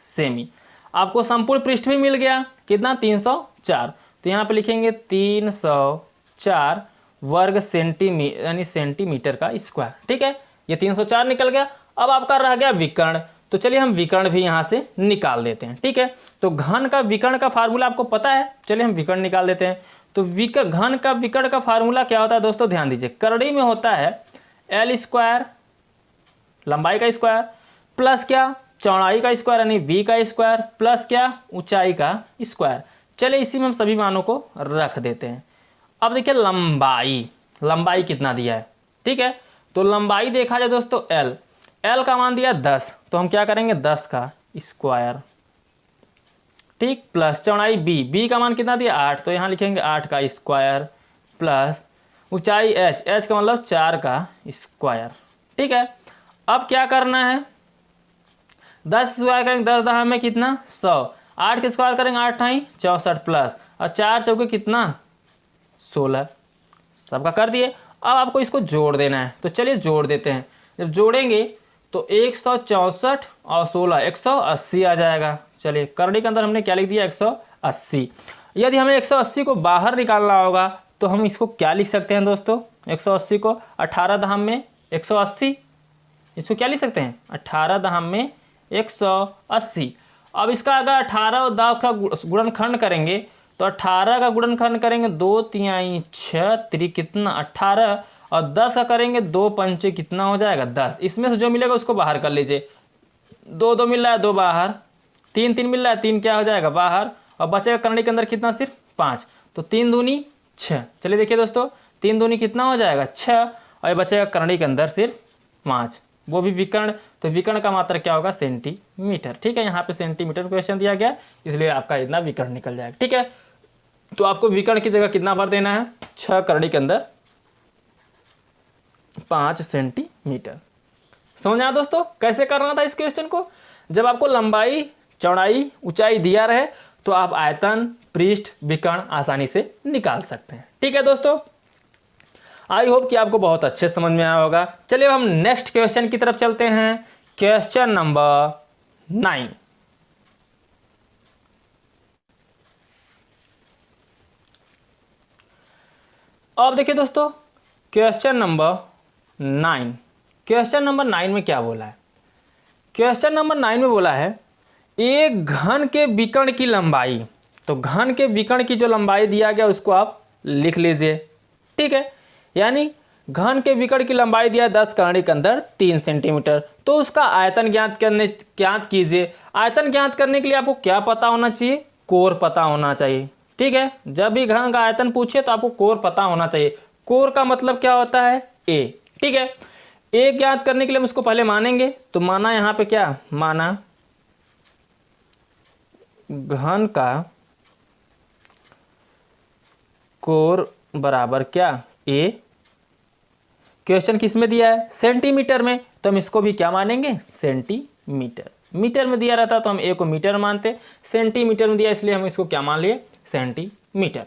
Speaker 1: सेमी। आपको संपूर्ण पृष्ठ भी मिल गया कितना 304, तो यहाँ पे लिखेंगे 304 वर्ग सेंटीमीटर यानी सेंटीमीटर का स्क्वायर। ठीक है, ये 304 निकल गया। अब आपका रह गया विकर्ण, तो चलिए हम विकर्ण भी यहाँ से निकाल देते हैं। ठीक है, तो घन का विकर्ण का फार्मूला आपको पता है, चलिए हम विकर्ण निकाल देते हैं। तो घन का विकर्ण का फार्मूला क्या होता है दोस्तों, ध्यान दीजिए, करड़ी में होता है L स्क्वायर लंबाई का स्क्वायर प्लस क्या चौड़ाई का स्क्वायर यानी B का स्क्वायर प्लस क्या ऊंचाई का स्क्वायर। चलिए इसी में हम सभी मानों को रख देते हैं। अब देखिए लंबाई कितना दिया है। ठीक है, तो लंबाई देखा जाए दोस्तों L का मान दिया 10, तो हम क्या करेंगे 10 का स्क्वायर। ठीक, प्लस चौड़ाई B का मान कितना दिया 8, तो यहाँ लिखेंगे 8 का स्क्वायर प्लस ऊंचाई H का मतलब 4 का स्क्वायर। ठीक है, अब क्या करना है, 10 स्क्वायर करेंगे 10 दहा में कितना 100, 8 के स्क्वायर करेंगे 8 ठाई 64 प्लस और 4 चौके कितना 16, सबका कर दिए। अब आपको इसको जोड़ देना है, तो चलिए जोड़ देते हैं। जब जोड़ेंगे तो 164 और 16 180 आ जाएगा। चलिए करड़ी के अंदर हमने क्या लिख दिया 180। यदि हमें 180 को बाहर निकालना होगा तो हम इसको क्या लिख सकते हैं दोस्तों, 180 को 18 दहम में 180, इसको क्या लिख सकते हैं 18 दहम में 180। अब इसका अगर 18 और दाव का गुणनखंड करेंगे तो 18 का गुणनखंड करेंगे 2 तिहाई 6 3 कितना 18 और 10 का करेंगे 2 पंचे कितना हो जाएगा 10। इसमें से जो मिलेगा उसको बाहर कर लीजिए, 2 2 मिल रहा है 2 बाहर, 3 3 मिल रहा है 3 क्या हो जाएगा बाहर और बचेगा करड़ी के अंदर कितना सिर्फ 5, तो 3 दूनी 6। चलिए देखिए दोस्तों 3 दूनी कितना हो जाएगा 6 और ये बचेगा करड़ी के अंदर सिर्फ 5, वो भी विकर्ण। तो विकर्ण का मात्रा क्या होगा सेंटीमीटर। ठीक है, यहाँ पे सेंटीमीटर क्वेश्चन दिया गया इसलिए आपका इतना विकर्ण निकल जाएगा। ठीक है, तो आपको विकर्ण की जगह कितना भर देना है 6 करड़ी के अंदर 5 सेंटीमीटर। समझ आया दोस्तों कैसे करना था इस क्वेश्चन को। जब आपको लंबाई चौड़ाई ऊंचाई दिया रहे तो आप आयतन पृष्ठ विकर्ण आसानी से निकाल सकते हैं। ठीक है दोस्तों, आई होप कि आपको बहुत अच्छे समझ में आया होगा। चलिए अब हम नेक्स्ट क्वेश्चन की तरफ चलते हैं, क्वेश्चन नंबर 9। अब देखिए दोस्तों क्वेश्चन नंबर 9, क्वेश्चन नंबर 9 में क्या बोला है, क्वेश्चन नंबर 9 में बोला है एक घन के विकर्ण की लंबाई, तो घन के विकर्ण की जो लंबाई दिया गया उसको आप लिख लीजिए। ठीक है, यानी घन के विकर्ण की लंबाई दिया 10 कर्णिक अंदर 3 सेंटीमीटर, तो उसका आयतन ज्ञात कीजिए। आयतन ज्ञात करने के लिए आपको क्या पता होना चाहिए? कोर पता होना चाहिए। ठीक है, जब भी घन का आयतन पूछे तो आपको कोर पता होना चाहिए। कोर का मतलब क्या होता है? ए। ठीक है, ए ज्ञात करने के लिए हम उसको पहले मानेंगे, तो माना यहाँ पे क्या माना, घन का कोर बराबर क्या? ए। क्वेश्चन किस में दिया है? सेंटीमीटर में, तो हम इसको भी क्या मानेंगे? सेंटीमीटर। मीटर में दिया रहता तो हम ए को मीटर मानते, सेंटीमीटर में दिया इसलिए हम इसको क्या मान लिए? सेंटीमीटर।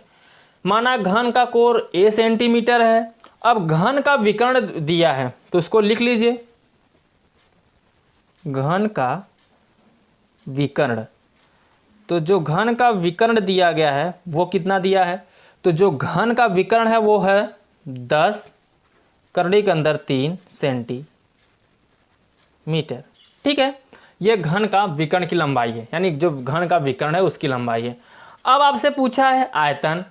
Speaker 1: माना घन का कोर ए सेंटीमीटर है। अब घन का विकर्ण दिया है तो उसको लिख लीजिए, घन का विकर्ण। तो जो घन का विकर्ण दिया गया है वो कितना दिया है? तो जो घन का विकर्ण है वो है 10 कर्णिक अंदर 3 सेंटीमीटर। ठीक है, ये घन का विकर्ण की लंबाई है, यानी जो घन का विकर्ण है उसकी लंबाई है। अब आपसे पूछा है आयतन,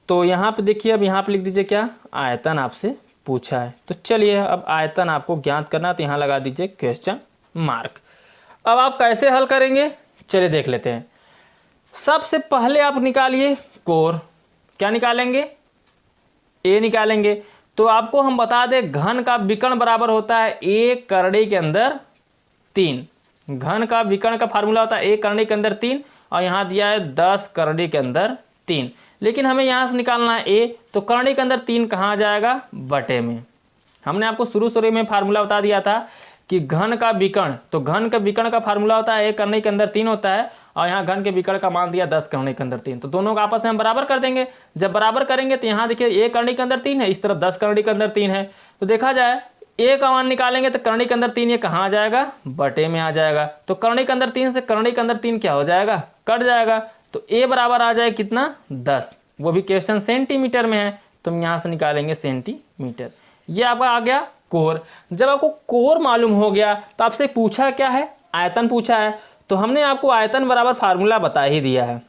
Speaker 1: तो यहाँ पे देखिए, अब यहाँ पे लिख दीजिए क्या? आयतन आपसे पूछा है। तो चलिए अब आयतन आपको ज्ञात करना, तो यहाँ लगा दीजिए क्वेश्चन मार्क। अब आप कैसे हल करेंगे चलिए देख लेते हैं। सबसे पहले आप निकालिए कोर। क्या निकालेंगे? ए निकालेंगे। तो आपको हम बता दें घन का विकर्ण बराबर होता है एक करड़ी के अंदर 3। घन का विकर्ण का फार्मूला होता है एक करड़ी के अंदर 3, और यहाँ दिया है 10 करड़ी के अंदर 3। लेकिन हमें यहाँ से निकालना है ए, तो करड़ी के अंदर 3 कहाँ आ जाएगा? बटे में। हमने आपको शुरू में फार्मूला बता दिया था कि घन का विकर्ण, तो घन के विकर्ण का फार्मूला होता है एक करड़ी के अंदर 3 होता है, और यहाँ घन के विकर्ण का मान दिया 10 करड़ी के अंदर 3, तो दोनों का आपस में हम बराबर कर देंगे। जब बराबर करेंगे तो यहाँ देखिए एक करड़ी के अंदर 3 है, इस तरफ 10 करड़ी के अंदर 3 है, तो देखा जाए ए का मान निकालेंगे तो करड़ी के अंदर 3 ये कहाँ आ जाएगा? बटे में आ जाएगा। तो करड़ी के अंदर 3 से करड़ी के अंदर 3 क्या हो जाएगा? कट जाएगा। तो ए बराबर आ जाए कितना? 10। वो भी क्वेश्चन सेंटीमीटर में है, तो हम यहाँ से निकालेंगे सेंटीमीटर। ये आपका आ गया कोर। जब आपको कोर मालूम हो गया तो आपसे पूछा क्या है? आयतन पूछा है। तो हमने आपको आयतन बराबर फार्मूला बता ही दिया है।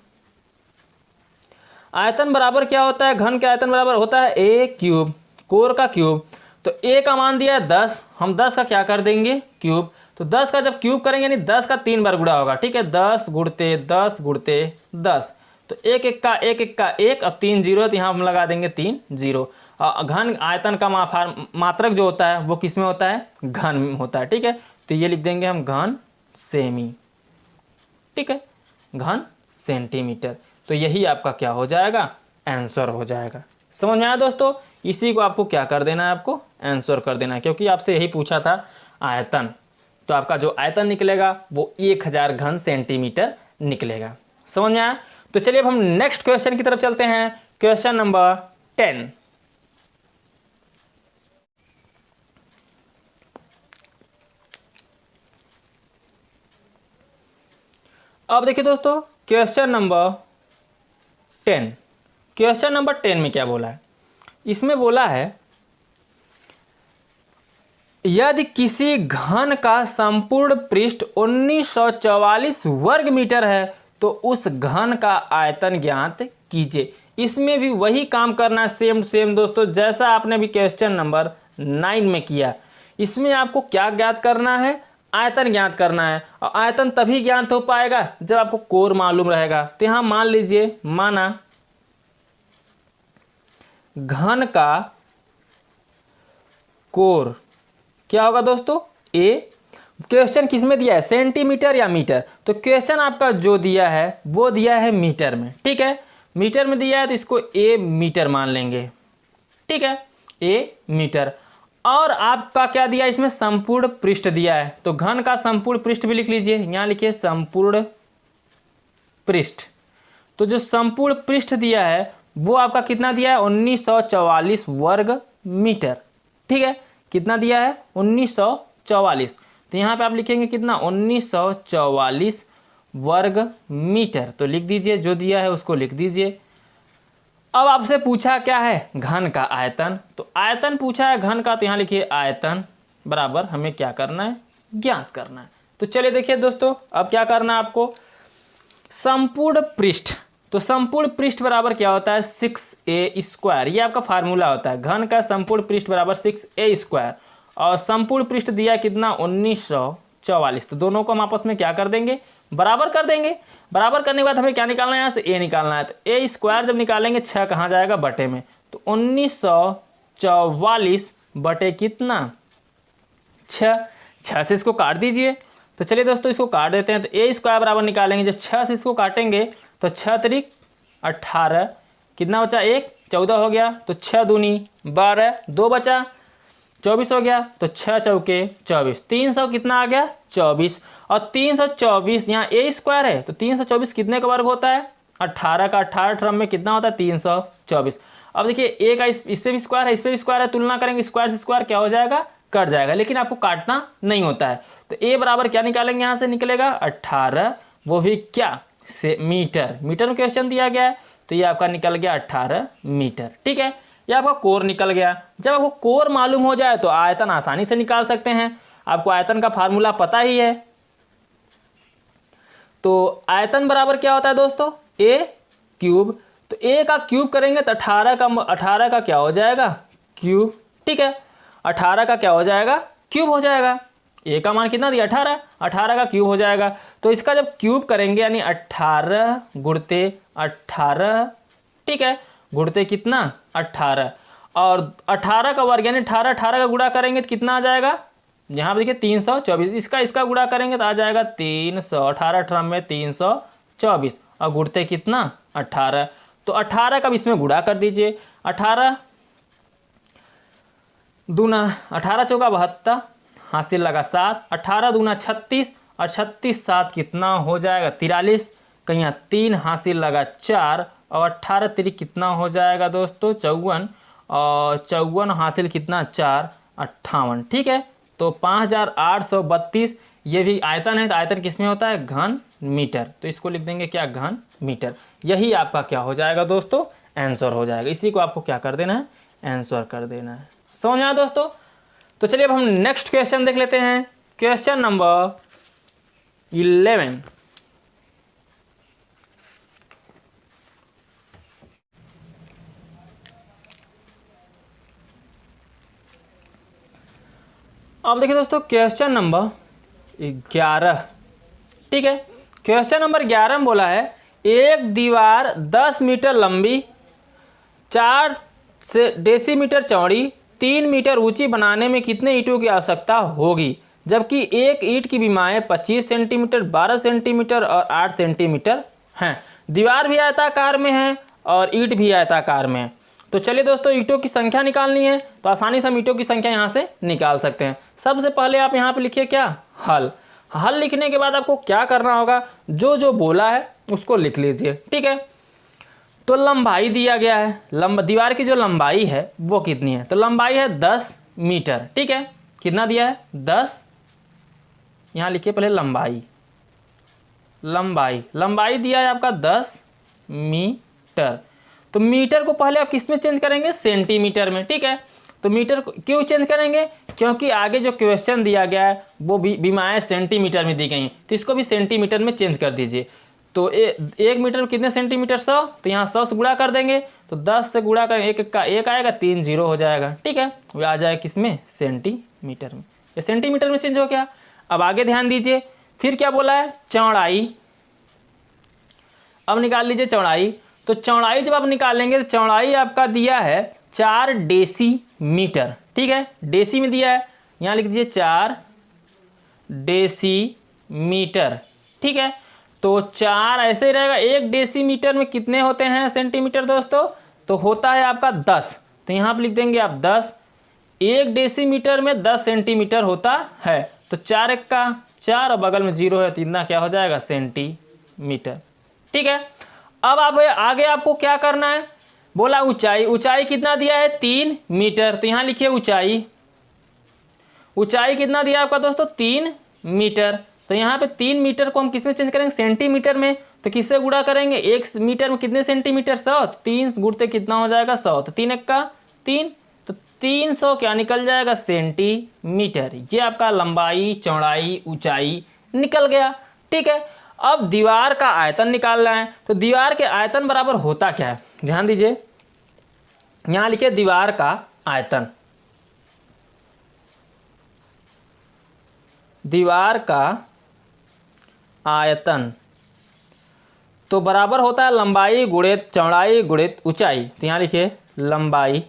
Speaker 1: आयतन बराबर क्या होता है? घन के आयतन बराबर होता है ए क्यूब, कोर का क्यूब। तो ए का मान दिया है 10, हम 10 का क्या कर देंगे? क्यूब। तो 10 का जब क्यूब करेंगे यानी 10 का 3 बार गुणा होगा। ठीक है, 10 गुणते 10 गुणते 10, तो एक एक का 1, अब 3 जीरो है तो यहाँ हम लगा देंगे 3 जीरो। घन आयतन का मात्रक जो होता है वो किस में होता है? घन में होता है। ठीक है, तो ये लिख देंगे हम घन सेमी। ठीक है, घन सेंटीमीटर। तो यही आपका क्या हो जाएगा? आंसर हो जाएगा। समझ में आया दोस्तों? इसी को आपको क्या कर देना है? आपको आंसर कर देना है, क्योंकि आपसे यही पूछा था आयतन। तो आपका जो आयतन निकलेगा वो 1000 घन सेंटीमीटर निकलेगा। समझ में आया? तो चलिए अब हम नेक्स्ट क्वेश्चन की तरफ चलते हैं। Question number 10। अब देखिए दोस्तों क्वेश्चन नंबर 10। क्वेश्चन नंबर 10 में क्या बोला है? इसमें बोला है यदि किसी घन का संपूर्ण पृष्ठ 1944 वर्ग मीटर है तो उस घन का आयतन ज्ञात कीजिए। इसमें भी वही काम करना है, सेम दोस्तों, जैसा आपने भी क्वेश्चन नंबर 9 में किया। इसमें आपको क्या ज्ञात करना है? आयतन ज्ञात करना है। और आयतन तभी ज्ञात हो पाएगा जब आपको कोर मालूम रहेगा। तो यहाँ मान लीजिए, माना घन का कोर क्या होगा दोस्तों? ए। क्वेश्चन किस में दिया है? सेंटीमीटर या मीटर? तो क्वेश्चन आपका जो दिया है वो दिया है मीटर में। ठीक है, मीटर में दिया है तो इसको ए मीटर मान लेंगे। ठीक है, ए मीटर। और आपका क्या दिया? इसमें संपूर्ण पृष्ठ दिया है, तो घन का संपूर्ण पृष्ठ भी लिख लीजिए। यहाँ लिखिए संपूर्ण पृष्ठ। तो जो संपूर्ण पृष्ठ दिया है वो आपका कितना दिया है? 1944 वर्ग मीटर। ठीक है, कितना दिया है? 1944। तो यहाँ पे आप लिखेंगे कितना? 1944 वर्ग मीटर। तो लिख दीजिए, जो दिया है उसको लिख दीजिए। अब आपसे पूछा क्या है? घन का आयतन। तो आयतन पूछा है घन का, तो यहाँ लिखिए आयतन बराबर हमें क्या करना है? ज्ञात करना है। तो चलिए देखिए दोस्तों, अब क्या करना है आपको, संपूर्ण पृष्ठ। तो संपूर्ण पृष्ठ बराबर क्या होता है, 6a²। ये आपका फार्मूला होता है, घन का संपूर्ण पृष्ठ बराबर 6a²। और संपूर्ण पृष्ठ दिया कितना, 1944। तो दोनों को हम आपस में क्या कर देंगे, बराबर कर देंगे। बराबर करने के बाद हमें क्या निकालना है, यहाँ से a निकालना है। तो a² जब निकालेंगे 6 कहाँ जाएगा, बटे में। तो 1944 बटे कितना, 6 से इसको काट दीजिए। तो चलिए दोस्तों इसको काट देते हैं। तो a² बराबर निकालेंगे, जब 6 से इसको काटेंगे तो 6 त्रिक 18, कितना बचा, 1, 14 हो गया। तो 6 दूनी 12, 2 बचा, 24 हो गया। तो 6 चौके 24, 300 कितना आ गया, 24। और 324 यहाँ a² है, तो 324 कितने का वर्ग होता है, 18 का। 18 टर्म में कितना होता है, 324। अब देखिए a का इस पे भी स्क्वायर है, इस पे भी स्क्वायर है, तुलना करेंगे, स्क्वायर से स्क्वायर क्या हो जाएगा, कट जाएगा। लेकिन आपको काटना नहीं होता है। तो a बराबर क्या निकालेंगे, यहाँ से निकलेगा 18, वो भी क्या से मीटर। मीटर में क्वेश्चन दिया गया है, तो ये आपका निकल गया 18 मीटर। ठीक है, ये आपका कोर निकल गया। जब आपको कोर मालूम हो जाए तो आयतन आसानी से निकाल सकते हैं। आपको आयतन का फार्मूला पता ही है। तो आयतन बराबर क्या होता है दोस्तों, a³। तो a का क्यूब करेंगे तो 18 का क्या हो जाएगा, क्यूब। ठीक है, 18 का क्या हो जाएगा, क्यूब हो जाएगा। a का मान कितना दिया, 18, 18 का क्यूब हो जाएगा। तो इसका जब क्यूब करेंगे यानी 18 गुणते 18, ठीक है, गुणते कितना 18, और 18 का वर्ग यानी 18 का गुणा करेंगे तो कितना आ जाएगा, यहाँ पर देखिए 324। इसका गुणा करेंगे तो आ जाएगा 300, 18 टर्म में 324, और गुणते कितना 18। तो 18 का इसमें गुणा कर दीजिए, 18 दूना 18 चौका 72, हासिल लगा 7, 18 दूना 36, और 36 7 कितना हो जाएगा 43, कहीं 3 हासिल लगा 4, और 18 3 कितना हो जाएगा दोस्तों 54, और 54 हासिल कितना 4, 58। ठीक है, तो 5832 ये भी आयतन है। तो आयतन किस में होता है, घन मीटर। तो इसको लिख देंगे क्या, घन मीटर। यही आपका क्या हो जाएगा दोस्तों, आंसर हो जाएगा। इसी को आपको क्या कर देना है, आंसर कर देना है। समझ आया दोस्तों। तो चलिए अब हम नेक्स्ट क्वेश्चन देख लेते हैं। Question number 11। अब देखिए दोस्तों क्वेश्चन नंबर 11। ठीक है, क्वेश्चन नंबर 11 में बोला है एक दीवार 10 मीटर लंबी, 4 डेसीमीटर चौड़ी, 3 मीटर ऊंची बनाने में कितने ईंटों की आवश्यकता होगी, जबकि एक ईंट की विमाएँ 25 सेंटीमीटर, 12 सेंटीमीटर और 8 सेंटीमीटर हैं। दीवार भी आयताकार में है और ईंट भी आयताकार में है। तो चलिए दोस्तों ईंटों की संख्या निकालनी है, तो आसानी से हम ईंटों की संख्या यहाँ से निकाल सकते हैं। सबसे पहले आप यहाँ पे लिखिए क्या, हल। हल लिखने के बाद आपको क्या करना होगा, जो जो बोला है उसको लिख लीजिए। ठीक है, तो लंबाई दिया गया है, दीवार की जो लंबाई है वो कितनी है, तो लंबाई है 10 मीटर। ठीक है, कितना दिया है 10, यहाँ लिखिए पहले लंबाई दिया है आपका 10 मीटर। तो मीटर को पहले आप किस में चेंज करेंगे, सेंटीमीटर में। ठीक है, तो मीटर को क्यों चेंज करेंगे, क्योंकि आगे जो क्वेश्चन दिया गया है वो विमाएँ सेंटीमीटर में दी गई हैं, तो इसको भी सेंटीमीटर में चेंज कर दीजिए। तो 1 मीटर में कितने सेंटीमीटर, 100, तो यहाँ 100 से गुणा कर देंगे, तो 10 से गुणा कर एक का 1 आएगा, 3 0 हो जाएगा। ठीक है, वो आ जाएगा किस में, सेंटीमीटर में। ये सेंटीमीटर में चेंज हो गया। अब आगे ध्यान दीजिए, फिर क्या बोला है, चौड़ाई। अब निकाल लीजिए चौड़ाई। तो चौड़ाई जब आप निकालेंगे तो चौड़ाई आपका दिया है 4 डेसीमीटर। ठीक है, डेसी में दिया है, यहाँ लिख दीजिए 4 डेसीमीटर। ठीक है, तो 4 ऐसे ही रहेगा। 1 डेसीमीटर में कितने होते हैं सेंटीमीटर दोस्तों, तो होता है आपका 10। तो यहाँ पर लिख देंगे आप 10। 1 डेसीमीटर में 10 सेंटीमीटर होता है। तो 4 1 का 4 और बगल में 0 है, तो इतना क्या हो जाएगा, सेंटीमीटर। ठीक है, अब आप आगे आपको क्या करना है, बोला ऊंचाई। ऊंचाई कितना दिया है, 3 मीटर। तो यहाँ लिखिए ऊंचाई कितना दिया आपका दोस्तों, 3 मीटर। तो यहाँ पे 3 मीटर को हम किस में चेंज करेंगे, सेंटीमीटर में। तो किससे गुणा करेंगे, 1 मीटर में कितने सेंटीमीटर, 100, 3 गुणते कितना हो जाएगा 100, तो 3 1 का 3, तो 300 क्या निकल जाएगा, सेंटीमीटर। ये आपका लंबाई, चौड़ाई, ऊंचाई निकल गया। ठीक है, अब दीवार का आयतन निकालना है, तो दीवार के आयतन बराबर होता क्या है, ध्यान दीजिए, यहां लिखिए दीवार का आयतन, दीवार का आयतन तो बराबर होता है लंबाई गुणित चौड़ाई गुणित ऊंचाई। तो यहाँ लिखिए लंबाई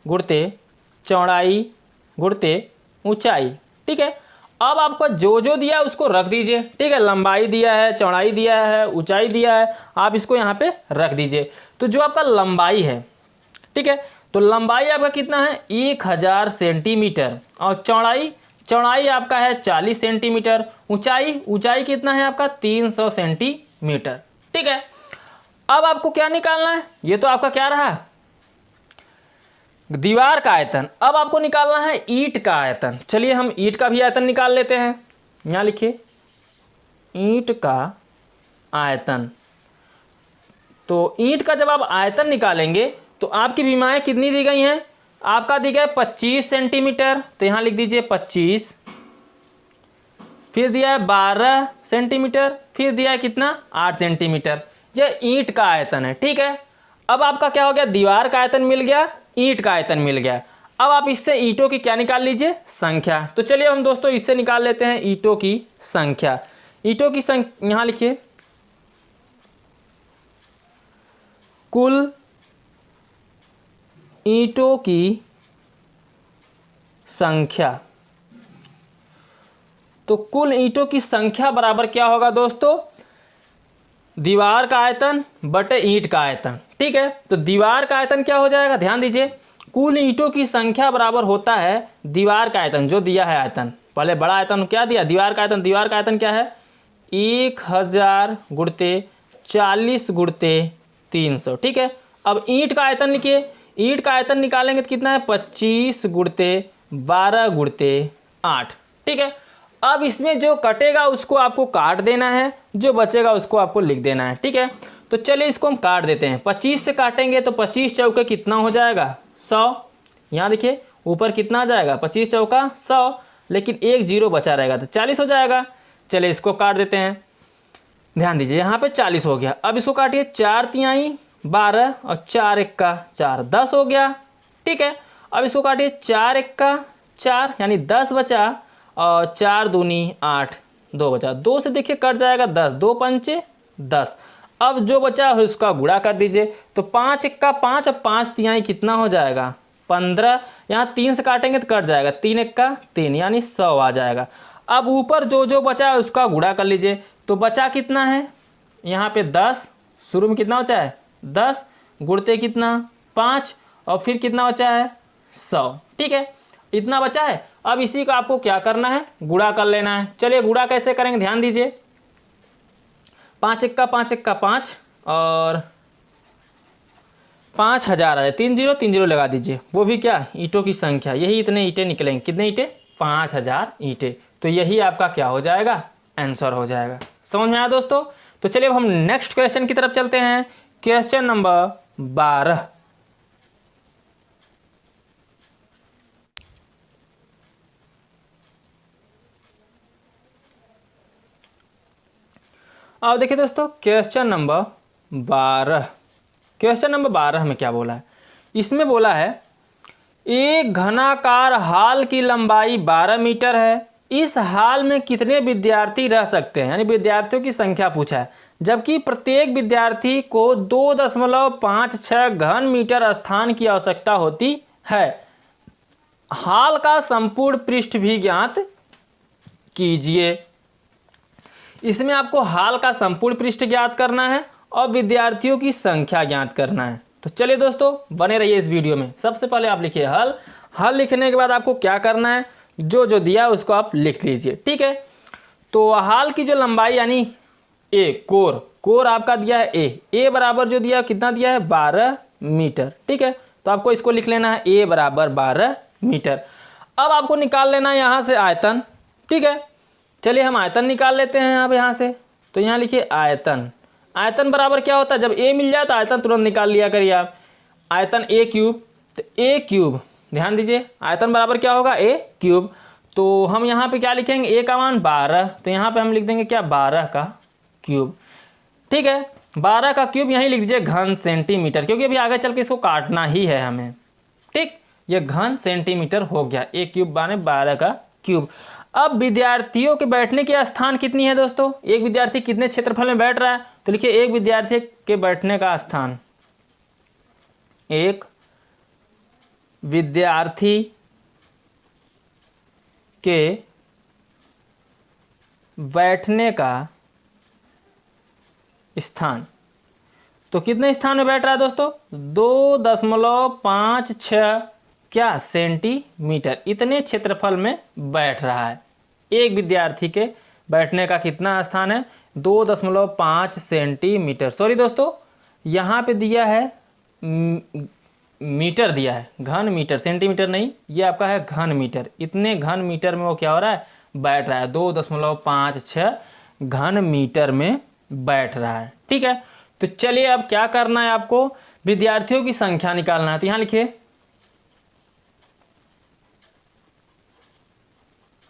Speaker 1: गुणित चौड़ाई गुणित ऊंचाई। ठीक है, अब आपको जो जो दिया है उसको रख दीजिए। ठीक है, लंबाई दिया है, चौड़ाई दिया है, ऊंचाई दिया है, आप इसको यहाँ पे रख दीजिए। तो जो आपका लंबाई है, ठीक है, तो लंबाई आपका कितना है 1000 सेंटीमीटर, और चौड़ाई आपका है 40 सेंटीमीटर, ऊंचाई कितना है आपका 300 सेंटीमीटर। ठीक है, अब आपको क्या निकालना है, ये तो आपका क्या रहा दीवार का आयतन। अब आपको निकालना है ईंट का आयतन। चलिए हम ईंट का भी आयतन निकाल लेते हैं। यहां लिखिए ईंट का आयतन। तो ईंट का जब आप आयतन निकालेंगे तो आपकी विमाएं कितनी दी गई हैं, आपका दी गया है 25 सेंटीमीटर, तो यहां लिख दीजिए 25, फिर दिया है 12 सेंटीमीटर, फिर दिया है कितना 8 सेंटीमीटर। यह ईंट का आयतन है। ठीक है, अब आपका क्या हो गया, दीवार का आयतन मिल गया, ईंट का आयतन मिल गया। अब आप इससे ईंटों की क्या निकाल लीजिए, संख्या। तो चलिए हम दोस्तों इससे निकाल लेते हैं ईंटों की संख्या। ईंटों की संख्या यहां लिखिए कुल ईंटों की संख्या। तो कुल ईंटों की संख्या बराबर क्या होगा दोस्तों, दीवार का आयतन बटे ईंट का आयतन। ठीक है, तो दीवार का आयतन क्या हो जाएगा, ध्यान दीजिए, कुल ईंटों की संख्या बराबर होता है दीवार का आयतन, जो दिया है आयतन, पहले बड़ा आयतन क्या दिया, दीवार का आयतन। दीवार का आयतन क्या है 1000 गुणित 40 गुणित 300। ठीक है, अब ईंट का आयतन लिखिए, ईंट का आयतन निकालेंगे तो कितना है 25 गुणित 12 गुणित 8। ठीक है, अब इसमें जो कटेगा उसको आपको काट देना है, जो बचेगा उसको आपको लिख देना है। ठीक है, तो चलिए इसको हम काट देते हैं। 25 से काटेंगे तो 25 चौके कितना हो जाएगा 100। यहाँ देखिए ऊपर कितना आ जाएगा 25 चौका 100, लेकिन एक जीरो बचा रहेगा तो 40 हो जाएगा। चलिए इसको काट देते हैं, ध्यान दीजिए यहाँ पे 40 हो गया। अब इसको काटिए, 4 तिहाई 12 और 4 एक्का 4, 10 हो गया। ठीक है, अब इसको काटिए, 4 एक्का 4 यानी 10 बचा, और 4 दूनी 8, 2 बचा, 2 से देखिए कट जाएगा 10, 2 पंचे 10। अब जो बचा है उसका गुणा कर दीजिए, तो 5 एक्का 5 और 5 तिहाई कितना हो जाएगा 15, यहाँ 3 से काटेंगे तो कट जाएगा, 3 एक्का 3 यानी 100 आ जाएगा। अब ऊपर जो जो बचा है उसका गुणा कर लीजिए, तो बचा कितना है यहाँ पे 10, शुरू में कितना बचा है 10 गुणते कितना 5, और फिर कितना बचा है 100। ठीक है, इतना बचा है। अब इसी का आपको क्या करना है, गुणा कर लेना है। चलिए गुणा कैसे करेंगे, ध्यान दीजिए, 5 एक्का 5 और 5000 आ जाए, 3 0 लगा दीजिए, वो भी क्या ईंटों की संख्या, यही इतने ईंटें निकलेंगे, कितने ईंटें 5000 ईंटें। तो यही आपका क्या हो जाएगा, आंसर हो जाएगा। समझ में आया दोस्तों। तो चलिए अब हम नेक्स्ट क्वेश्चन की तरफ चलते हैं, क्वेश्चन नंबर 12। अब देखिए दोस्तों क्वेश्चन नंबर 12, क्वेश्चन नंबर 12 में क्या बोला है, इसमें बोला है एक घनाकार हाल की लंबाई 12 मीटर है, इस हाल में कितने विद्यार्थी रह सकते हैं, यानी विद्यार्थियों की संख्या पूछा है, जबकि प्रत्येक विद्यार्थी को 2.56 घन मीटर स्थान की आवश्यकता होती है। हाल का संपूर्ण पृष्ठ भी ज्ञात कीजिए। इसमें आपको हाल का संपूर्ण पृष्ठ ज्ञात करना है और विद्यार्थियों की संख्या ज्ञात करना है। तो चलिए दोस्तों बने रहिए इस वीडियो में। सबसे पहले आप लिखिए हल लिखने के बाद आपको क्या करना है, जो जो दिया है उसको आप लिख लीजिए। ठीक है, तो हाल की जो लंबाई यानी ए कोर आपका दिया है ए बराबर जो दिया कितना दिया है 12 मीटर। ठीक है, तो आपको इसको लिख लेना है ए बराबर 12 मीटर। अब आपको निकाल लेना है यहाँ से आयतन। ठीक है, चलिए हम आयतन निकाल लेते हैं अब यहाँ से। तो यहाँ लिखिए आयतन बराबर क्या होता है, जब ए मिल जाए तो आयतन तुरंत निकाल लिया करिए आप। आयतन ए क्यूब, तो ए क्यूब ध्यान दीजिए आयतन बराबर क्या होगा ए क्यूब। तो हम यहाँ पे क्या लिखेंगे, ए का मान 12, तो यहाँ पे हम लिख देंगे क्या 12 का क्यूब। ठीक है, 12 का क्यूब यहीं लिख दीजिए घन सेंटीमीटर, क्योंकि अभी आगे चल के इसको काटना ही है हमें। ठीक, ये घन सेंटीमीटर हो गया, ए क्यूब माने 12 का क्यूब। अब विद्यार्थियों के बैठने की स्थान कितनी है दोस्तों, एक विद्यार्थी कितने क्षेत्रफल में बैठ रहा है, तो लिखिए एक विद्यार्थी के बैठने का स्थान, एक विद्यार्थी के बैठने का स्थान, तो कितने स्थान में बैठ रहा है दोस्तों, 2.56 क्या सेंटीमीटर, इतने क्षेत्रफल में बैठ रहा है। एक विद्यार्थी के बैठने का कितना स्थान है, 2.5 सेंटीमीटर। सॉरी दोस्तों, यहाँ पे दिया है मीटर दिया है, घन मीटर, सेंटीमीटर नहीं, ये आपका है घन मीटर। इतने घन मीटर में वो क्या हो रहा है, बैठ रहा है, 2.56 घन मीटर में बैठ रहा है। ठीक है, तो चलिए अब क्या करना है आपको, विद्यार्थियों की संख्या निकालना है। तो यहाँ लिखिए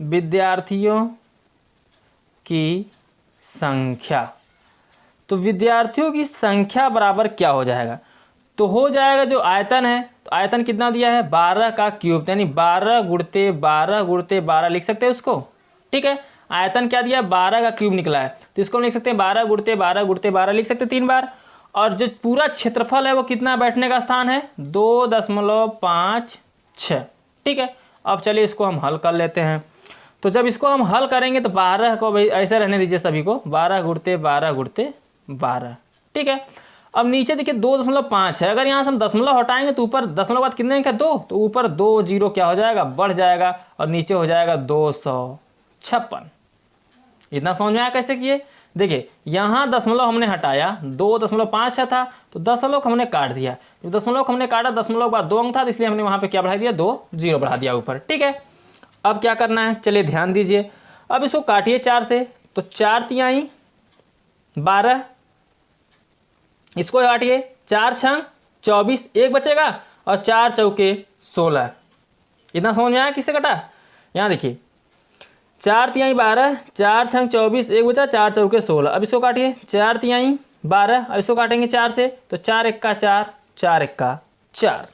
Speaker 1: विद्यार्थियों की संख्या, तो विद्यार्थियों की संख्या बराबर क्या हो जाएगा, तो हो जाएगा जो आयतन है, तो आयतन कितना दिया है 12 का क्यूब, यानी 12 गुणते 12 गुणते 12 लिख सकते हैं उसको। ठीक है, आयतन क्या दिया 12 का क्यूब निकला है, तो इसको लिख सकते हैं 12 गुणते 12 गुणते 12 लिख सकते हैं 3 बार। और जो पूरा क्षेत्रफल है वो कितना बैठने का स्थान है, 2.56। ठीक है, अब चलिए इसको हम हल कर लेते हैं। तो जब इसको हम हल करेंगे तो 12 को भाई ऐसे रहने दीजिए सभी को, 12 गुणते 12 गुणते 12। ठीक है, अब नीचे देखिए 2.5 है, अगर यहाँ से हम दशमलव हटाएंगे तो ऊपर दशमलव बाद कितने का 2, तो ऊपर 2 जीरो क्या हो जाएगा, बढ़ जाएगा, और नीचे हो जाएगा 256। इतना समझ में आया कैसे किए। देखिए यहाँ दशमलव हमने हटाया, 2.5 था, तो दशमलव हमने काट दिया, जो दशमलव हमने काटा दशमलव बाद 2 अंक था, तो इसलिए हमने वहाँ पे क्या बढ़ा दिया, 2 जीरो बढ़ा दिया ऊपर। ठीक है, अब क्या करना है, चलिए ध्यान दीजिए, अब इसको काटिए 4 से, तो 4 तिहाई 12, इसको काटिए 4 छंग 24, एक बचेगा, और 4 चौके 16। इतना समझ में आया किससे कटा। यहाँ देखिए 4 तिहाई 12, 4 छंग 24, एक बचा, 4 चौके 16। अब इसको काटिए 4 तिहाई 12, अब इसको काटेंगे 4 से, तो 4 एक्का 4, 4 एक्का 4।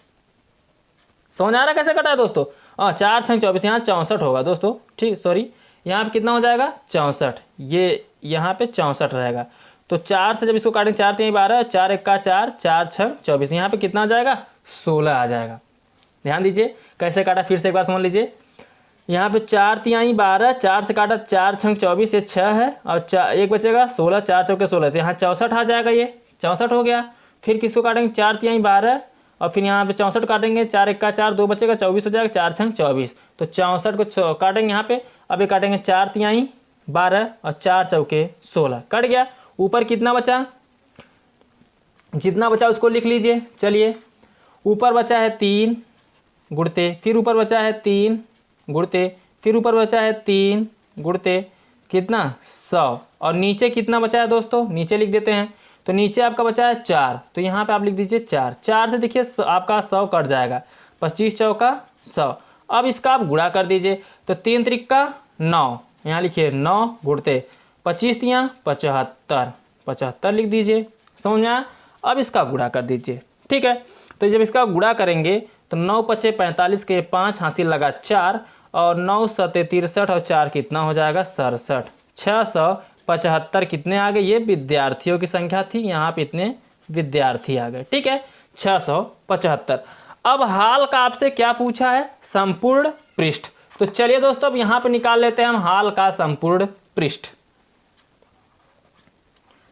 Speaker 1: समझ आ रहा कैसे कटा है दोस्तों। 4 छंग 24, यहाँ 64 होगा दोस्तों। ठीक, सॉरी, यहाँ पे कितना हो जाएगा 64, ये यहाँ पे 64 रहेगा। तो 4 से जब इसको काटेंगे 4 तिहाई 12, 4 एक्का 4, 4 छंग 24, यहाँ पे कितना आ जाएगा 16 आ जाएगा। ध्यान दीजिए कैसे काटा, फिर से एक बार समझ लीजिए। यहाँ पे 4 तिहाई 12, 4 से काटा 4 छंग 24, ये 6 है, और 4 एक बचेगा 16, 4 चौके 16, तो यहाँ 64 आ जाएगा, ये 64 हो गया। फिर किसको काटेंगे 4 तिहाई 12, और फिर यहाँ पे 64 काटेंगे, 4 एक्का 4, 2 बचेगा 24 हो जाएगा, 4 छंग 24, तो 64 को काटेंगे यहाँ पे। अब ये काटेंगे 4 तिहाई 12 और 4 चौके 16, कट गया। ऊपर कितना बचा, जितना बचा उसको लिख लीजिए। चलिए ऊपर बचा है 3 गुणते, फिर ऊपर बचा है 3 गुणते, फिर ऊपर बचा है 3 गुणते, कितना 100, और नीचे कितना बचा है दोस्तों, नीचे लिख देते हैं। तो नीचे आपका बचा है 4, तो यहाँ पे आप लिख दीजिए 4। 4 से देखिए आपका 100 कट जाएगा, 25 चौका 100। अब इसका आप गुणा कर दीजिए, तो 3 त्रिक्का 9, यहाँ लिखिए 9 गुणते 25 तियाँ 75, 75 लिख दीजिए। समझ में आया। अब इसका गुणा कर दीजिए। ठीक है, तो जब इसका गुणा करेंगे तो 9 पचे 45 के 5 हासिल लगा 4, और 9 सते 63, और 4 कितना हो जाएगा 67। 675 कितने आ गए, ये विद्यार्थियों की संख्या थी, यहाँ पे इतने विद्यार्थी आ गए। ठीक है, 675। अब हाल का आपसे क्या पूछा है, संपूर्ण पृष्ठ। तो चलिए दोस्तों अब यहाँ पे निकाल लेते हैं हम हाल का संपूर्ण पृष्ठ।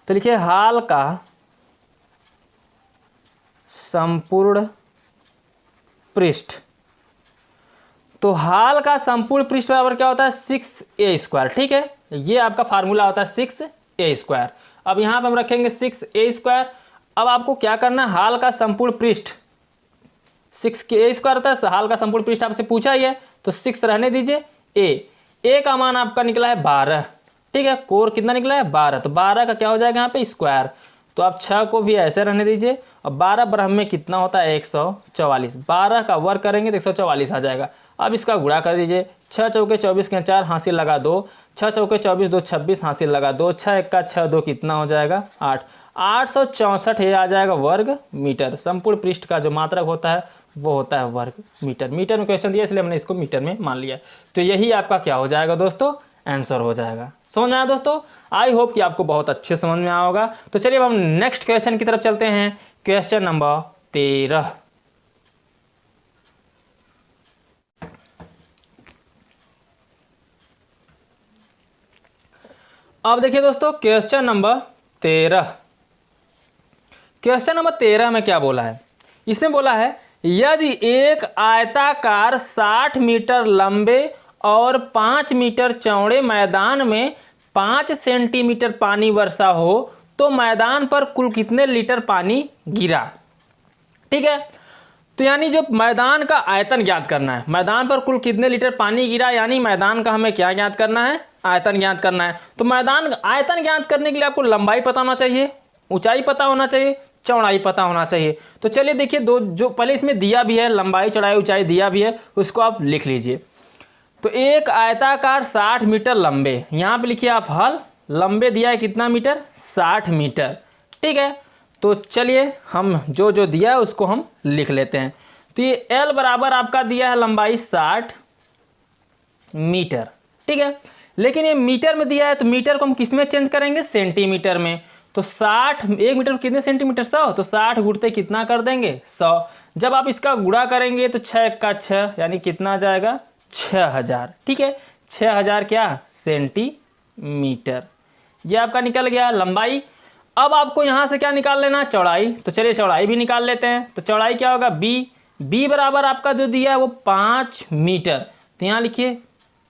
Speaker 1: तो लिखिए हाल का संपूर्ण पृष्ठ। तो हाल का संपूर्ण पृष्ठ बराबर क्या होता है 6a²। ठीक है, ये आपका फार्मूला होता है 6a²। अब यहाँ पे हम रखेंगे 6a²। अब आपको क्या करना है, हाल का संपूर्ण पृष्ठ 6a² होता है, हाल का संपूर्ण पृष्ठ आपसे पूछा ही है, तो 6 रहने दीजिए। a का मान आपका निकला है 12। ठीक है, कोर कितना निकला है 12, तो 12 का क्या हो जाएगा यहाँ पे स्क्वायर, तो आप 6 को भी ऐसे रहने दीजिए। और 12 ब्रह्म में कितना होता है 144, 12 का वर्ग करेंगे तो 144 आ जाएगा। अब इसका गुणा कर दीजिए, 6 चौके 24 के 4 हासिल लगा 2, 6 चौके 24 2 26 हासिल लगा 2, 6 एक्का 6 2 कितना हो जाएगा 8, 864 ये आ जाएगा वर्ग मीटर। संपूर्ण पृष्ठ का जो मात्रक होता है वो होता है वर्ग मीटर। मीटर में क्वेश्चन दिया इसलिए हमने इसको मीटर में मान लिया। तो यही आपका क्या हो जाएगा दोस्तों, आंसर हो जाएगा। समझ में आया दोस्तों? आई होप कि आपको बहुत अच्छे समझ में आया होगा। तो चलिए अब हम नेक्स्ट क्वेश्चन की तरफ चलते हैं। Question number 13। अब देखिए दोस्तों क्वेश्चन नंबर 13। क्वेश्चन नंबर 13 में क्या बोला है, इसमें बोला है यदि एक आयताकार 60 मीटर लंबे और 5 मीटर चौड़े मैदान में 5 सेंटीमीटर पानी वर्षा हो तो मैदान पर कुल कितने लीटर पानी गिरा। ठीक है, तो यानी जो मैदान का आयतन ज्ञात करना है, मैदान पर कुल कितने लीटर पानी गिरा, यानी मैदान का हमें क्या ज्ञात करना है, आयतन ज्ञात करना है। तो मैदान आयतन ज्ञात करने के लिए आपको लंबाई पता होना चाहिए, ऊंचाई पता होना चाहिए, चौड़ाई पता होना चाहिए। तो चलिए देखिए दो जो पहले इसमें दिया भी है, लंबाई चौड़ाई ऊंचाई दिया भी है, उसको आप लिख लीजिए। तो एक आयताकार 60 मीटर लंबे, यहाँ पे लिखिए आप हल, लंबे दिया है कितना मीटर, 60 मीटर। ठीक है, तो चलिए हम जो जो दिया है उसको हम लिख लेते हैं। तो ये L बराबर आपका दिया है लंबाई 60 मीटर। ठीक है, लेकिन ये मीटर में दिया है तो मीटर को हम किस में चेंज करेंगे, सेंटीमीटर में। तो 60, 1 मीटर कितने सेंटीमीटर, 100, तो 60 गुणते कितना कर देंगे 100। जब आप इसका गुणा करेंगे तो 6 एक्का 6 यानी कितना आ जाएगा 6000। ठीक है, 6000 क्या सेंटीमीटर। ये आपका निकल गया लंबाई। अब आपको यहाँ से क्या निकाल लेना, चौड़ाई। तो चलिए चौड़ाई भी निकाल लेते हैं। तो चौड़ाई क्या होगा बी बराबर आपका जो दिया है वो 5 मीटर। तो यहाँ लिखिए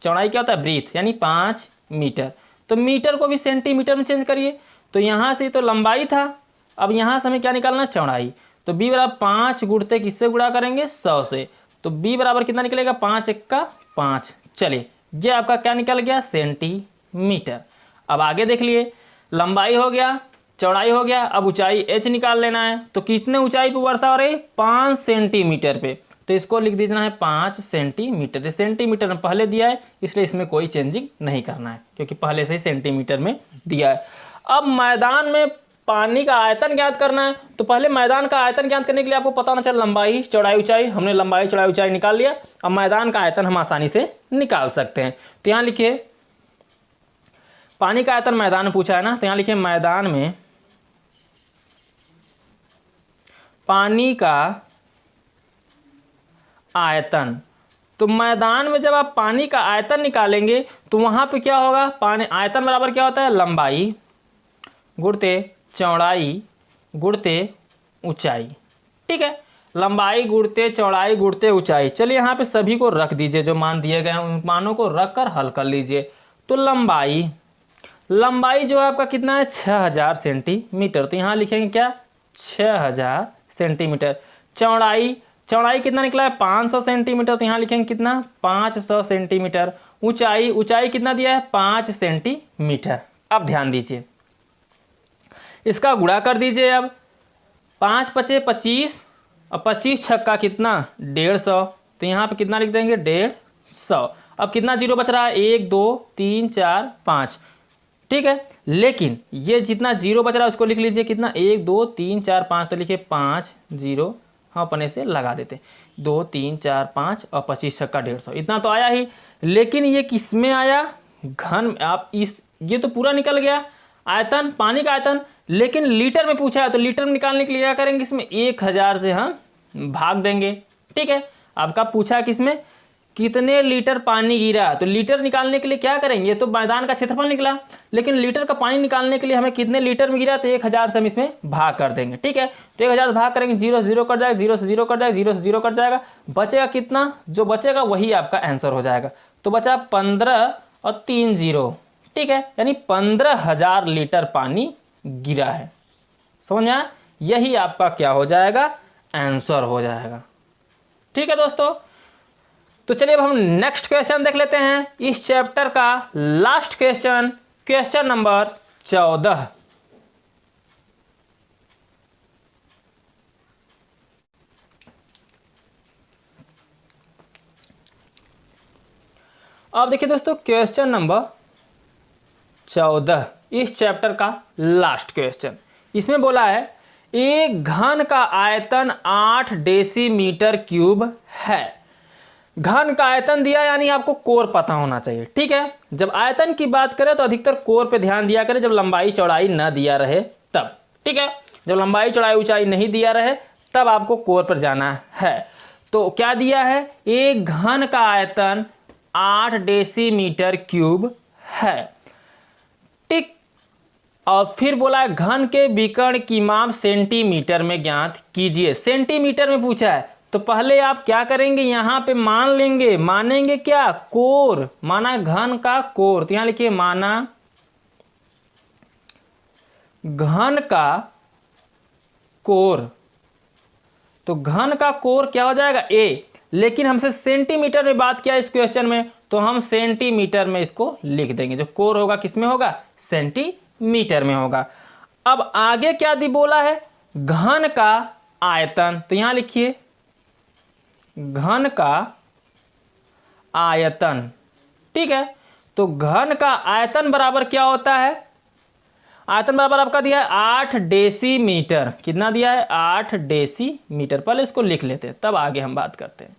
Speaker 1: चौड़ाई क्या होता है ब्रीथ, यानी 5 मीटर। तो मीटर को भी सेंटीमीटर में चेंज करिए। तो यहाँ से तो लंबाई था, अब यहाँ से हमें क्या निकालना, चौड़ाई। तो बी बराबर 5 गुणते किससे गुणा करेंगे 100 से। तो बी बराबर कितना निकलेगा 5 एक्का 5। चलिए ये आपका क्या निकल गया सेंटीमीटर। अब आगे देख लिए, लंबाई हो गया, चौड़ाई हो गया, अब ऊंचाई h निकाल लेना है। तो कितने ऊंचाई पे वर्षा हो रही, 5 सेंटीमीटर पे। तो इसको लिख दीजिए है 5 सेंटीमीटर। सेंटीमीटर में पहले दिया है इसलिए इसमें कोई चेंजिंग नहीं करना है क्योंकि पहले से ही सेंटीमीटर में दिया है। अब मैदान में पानी का आयतन ज्ञात करना है। तो पहले मैदान का आयतन ज्ञात करने के लिए आपको पता होना चाहिए लंबाई चौड़ाई ऊंचाई। हमने लंबाई चौड़ाई ऊंचाई निकाल लिया। अब मैदान का आयतन हम आसानी से निकाल सकते हैं। तो यहाँ लिखिए पानी का आयतन मैदान में पूछा है ना, तो यहाँ लिखिए मैदान में पानी का आयतन। तो मैदान में जब आप पानी का आयतन निकालेंगे तो वहाँ पे क्या होगा, पानी आयतन बराबर क्या होता है लंबाई गुणते चौड़ाई गुणते ऊंचाई। ठीक है, लंबाई गुणते चौड़ाई गुणते ऊंचाई। चलिए यहाँ पे सभी को रख दीजिए, जो मान दिए गए हैं उन मानों को रख कर हल कर लीजिए। तो लंबाई जो है आपका कितना है 6000 सेंटीमीटर। तो यहाँ लिखेंगे क्या 6000 सेंटीमीटर। चौड़ाई कितना निकला है 500 सेंटीमीटर। तो यहाँ लिखेंगे कितना 500 सेंटीमीटर। ऊंचाई कितना दिया है 5 सेंटीमीटर। अब ध्यान दीजिए, इसका गुणा कर दीजिए। अब 5 पचे 25 और 25 छक्का कितना 150। तो यहाँ पे कितना लिख देंगे 150। अब कितना जीरो बच रहा है 1 2 3 4 5। ठीक है, लेकिन ये जितना जीरो बच रहा है उसको लिख लीजिए कितना 1 2 3 4 5। तो लिखिए 5 जीरो हम अपने से लगा देते 2 3 4 5 और 25 छक्का 150। इतना तो आया ही, लेकिन ये किस में आया घन। आप इस ये तो पूरा निकल गया आयतन, पानी का आयतन, लेकिन लीटर में पूछा है। तो लीटर में निकालने के लिए क्या करेंगे, इसमें 1000 से हम भाग देंगे। ठीक है, आपका पूछा है किसमें कितने लीटर पानी गिरा। तो लीटर निकालने के लिए क्या करेंगे, ये तो मैदान का क्षेत्रफल निकला, लेकिन लीटर का पानी निकालने के लिए हमें कितने लीटर में गिरा, तो 1000 से हम इसमें भाग कर देंगे। ठीक है, तो 1000 से भाग करेंगे, 0 से 0 कट जाएगा, 0 से 0 कट जाएगा, 0 से 0 कट जाएगा, बचेगा कितना, जो बचेगा वही आपका आंसर हो जाएगा। तो बचा 15 और 3 0। ठीक है, यानी 15000 लीटर पानी गिरा है। समझ में आया, यही आपका क्या हो जाएगा आंसर हो जाएगा। ठीक है दोस्तों, तो चलिए अब हम नेक्स्ट क्वेश्चन देख लेते हैं। इस चैप्टर का लास्ट क्वेश्चन, क्वेश्चन नंबर 14। अब देखिए दोस्तों क्वेश्चन नंबर 14 इस चैप्टर का लास्ट क्वेश्चन। इसमें बोला है एक घन का आयतन 8 डेसीमीटर क्यूब है। घन का आयतन दिया यानी आपको कोर पता होना चाहिए, ठीक है। जब आयतन की बात करें तो अधिकतर कोर पे ध्यान दिया करें जब लंबाई चौड़ाई न दिया रहे तब, ठीक है। जब लंबाई चौड़ाई ऊंचाई नहीं दिया रहे तब आपको कोर पर जाना है। तो क्या दिया है, एक घन का आयतन 8 डेसीमीटर क्यूब है, ठीक। और फिर बोला है घन के विकर्ण की माप सेंटीमीटर में ज्ञात कीजिए। सेंटीमीटर में पूछा है तो पहले आप क्या करेंगे, यहाँ पे मान लेंगे, मानेंगे क्या, कोर, माना घन का कोर। तो यहाँ लिखिए माना घन का कोर। तो घन का कोर क्या हो जाएगा ए, लेकिन हमसे सेंटीमीटर में बात किया इस क्वेश्चन में तो हम सेंटीमीटर में इसको लिख देंगे। जो कोर होगा किस में होगा, सेंटीमीटर में होगा। अब आगे क्या दी बोला है, घन का आयतन। तो यहां लिखिए घन का आयतन, ठीक है। तो घन का आयतन बराबर क्या होता है, आयतन बराबर आपका दिया है 8 डेसीमीटर। कितना दिया है, 8 डेसीमीटर। पहले इसको लिख लेते हैं तब आगे हम बात करते हैं।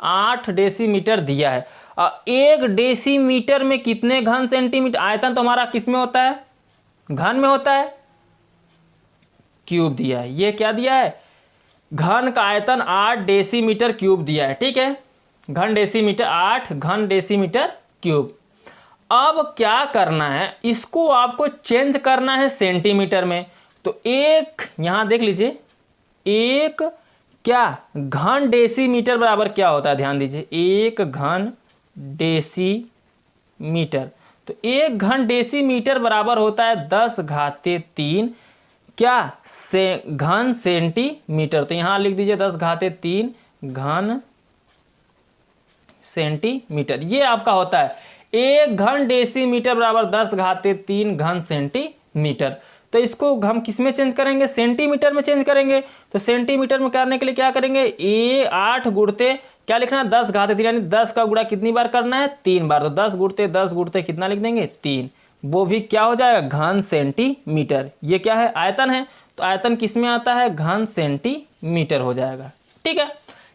Speaker 1: 8 डेसीमीटर दिया है और 1 डेसीमीटर में कितने घन सेंटीमीटर। आयतन तो हमारा किस में होता है, घन में होता है, क्यूब दिया है। ये क्या दिया है, घन का आयतन 8 डेसीमीटर क्यूब दिया है, ठीक है। घन डेसीमीटर 8 घन डेसीमीटर क्यूब। अब क्या करना है, इसको आपको चेंज करना है सेंटीमीटर में। तो एक यहां देख लीजिए, एक क्या घन डेसीमीटर बराबर क्या होता है, ध्यान दीजिए, एक घन डेसीमीटर। तो एक घन डेसीमीटर बराबर होता है 10⁻³ क्या घन सेंटीमीटर। तो यहां लिख दीजिए 10⁻³ घन सेंटीमीटर। ये आपका होता है एक घन डेसीमीटर बराबर 10⁻³ घन सेंटीमीटर। तो इसको हम किस में चेंज करेंगे, सेंटीमीटर में चेंज करेंगे। तो सेंटीमीटर में करने के लिए क्या करेंगे, 8 गुणते क्या लिखना है, 10⁻³ यानी 10 का गुणा कितनी बार करना है, 3 बार। तो 10 गुणते कितना लिख देंगे, 3। वो भी क्या हो जाएगा, घन सेंटीमीटर। ये क्या है, आयतन है। तो आयतन किस में आता है, घन सेंटीमीटर हो जाएगा, ठीक है।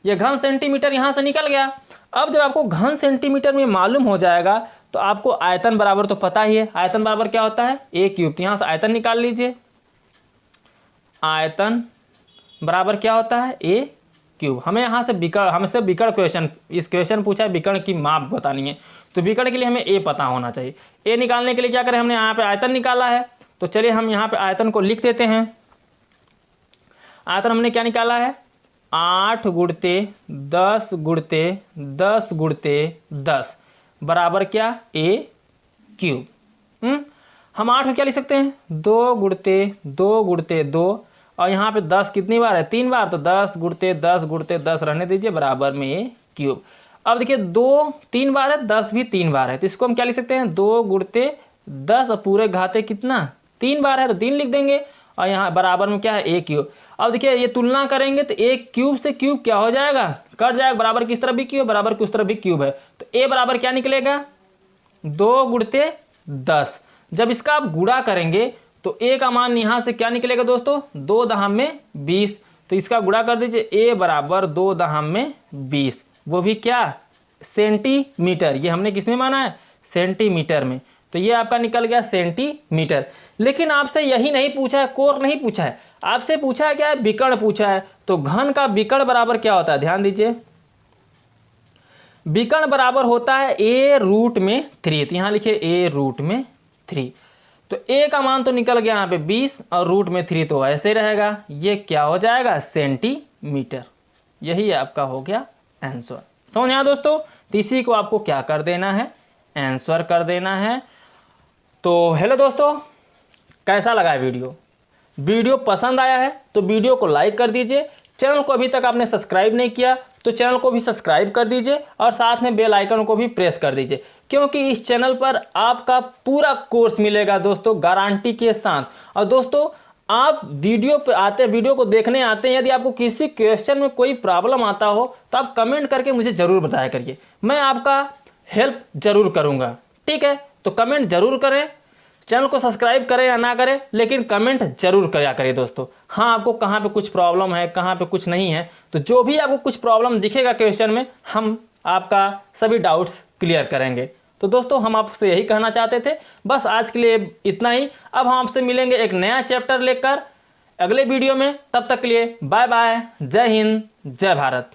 Speaker 1: ये घन सेंटीमीटर यहां से निकल गया। अब जब आपको घन सेंटीमीटर में मालूम हो जाएगा तो आपको आयतन बराबर तो पता ही है। आयतन बराबर क्या होता है, ए क्यूब। तो यहां से आयतन निकाल लीजिए, आयतन बराबर क्या होता है, ए क्यूब। हमें यहाँ से हमसे विकर्ण क्वेश्चन, इस क्वेश्चन पूछा है विकर्ण की माप बतानी है। तो विकर्ण के लिए हमें ए पता होना चाहिए। ए निकालने के लिए क्या करें, हमने यहाँ पे आयतन निकाला है। तो चलिए हम यहाँ पे आयतन को लिख देते हैं। आयतन हमने क्या निकाला है, 8 गुणते 10 गुणते 10 गुणते 10 बराबर क्या, ए क्यूब। हम 8 को क्या लिख सकते हैं, 2 गुणते 2 गुणते 2 और यहाँ पे 10 कितनी बार है, 3 बार। तो 10 गुणते 10 गुणते 10 रहने दीजिए बराबर में ए क्यूब। अब देखिए 2 3 बार है, 10 भी 3 बार है। तो इसको हम क्या लिख सकते हैं, 2 गुणते 10 और पूरे घाते कितना 3 बार है तो 3 लिख देंगे और यहाँ बराबर में क्या है, ए क्यूब। अब देखिए ये तुलना करेंगे तो एक क्यूब से क्यूब क्या हो जाएगा, कट जाएगा। बराबर किस तरफ भी क्यूब, बराबर किस तरफ भी क्यूब है। तो ए बराबर क्या निकलेगा, 2 गुणते 10। जब इसका आप गुणा करेंगे तो ए का मान यहाँ से क्या निकलेगा दोस्तों, 2⁻20। तो इसका गुणा कर दीजिए, ए बराबर 2⁻20। वो भी क्या, सेंटीमीटर। ये हमने किस में माना है, सेंटीमीटर में। तो ये आपका निकल गया सेंटीमीटर। लेकिन आपसे यही नहीं पूछा है, कोर नहीं पूछा है, आपसे पूछा है क्या है, विकर्ण पूछा है। तो घन का विकर्ण बराबर क्या होता है, ध्यान दीजिए, विकर्ण बराबर होता है a√3। तो यहाँ लिखिए a√3। तो a का मान तो निकल गया यहाँ पे 20 और √3 तो ऐसे रहेगा। ये क्या हो जाएगा, सेंटीमीटर। यही आपका हो गया आंसर। समझ आया दोस्तों। तो इसी को आपको क्या कर देना है, आंसर कर देना है। तो हेलो दोस्तों, कैसा लगा वीडियो, वीडियो पसंद आया है तो वीडियो को लाइक कर दीजिए। चैनल को अभी तक आपने सब्सक्राइब नहीं किया तो चैनल को भी सब्सक्राइब कर दीजिए और साथ में बेल आइकन को भी प्रेस कर दीजिए, क्योंकि इस चैनल पर आपका पूरा कोर्स मिलेगा दोस्तों, गारंटी के साथ। और दोस्तों आप वीडियो पे आते हैं, वीडियो को देखने आते हैं, यदि आपको किसी क्वेश्चन में कोई प्रॉब्लम आता हो तो आप कमेंट करके मुझे ज़रूर बताया करिए। मैं आपका हेल्प ज़रूर करूँगा। ठीक है, तो कमेंट ज़रूर करें, चैनल को सब्सक्राइब करें या ना करें, लेकिन कमेंट जरूर किया करें दोस्तों। हाँ, आपको कहाँ पे कुछ प्रॉब्लम है, कहाँ पे कुछ नहीं है, तो जो भी आपको कुछ प्रॉब्लम दिखेगा क्वेश्चन में, हम आपका सभी डाउट्स क्लियर करेंगे। तो दोस्तों, हम आपसे यही कहना चाहते थे। बस आज के लिए इतना ही। अब हम आपसे मिलेंगे एक नया चैप्टर लेकर अगले वीडियो में। तब तक के लिए बाय बाय, जय हिंद, जय भारत।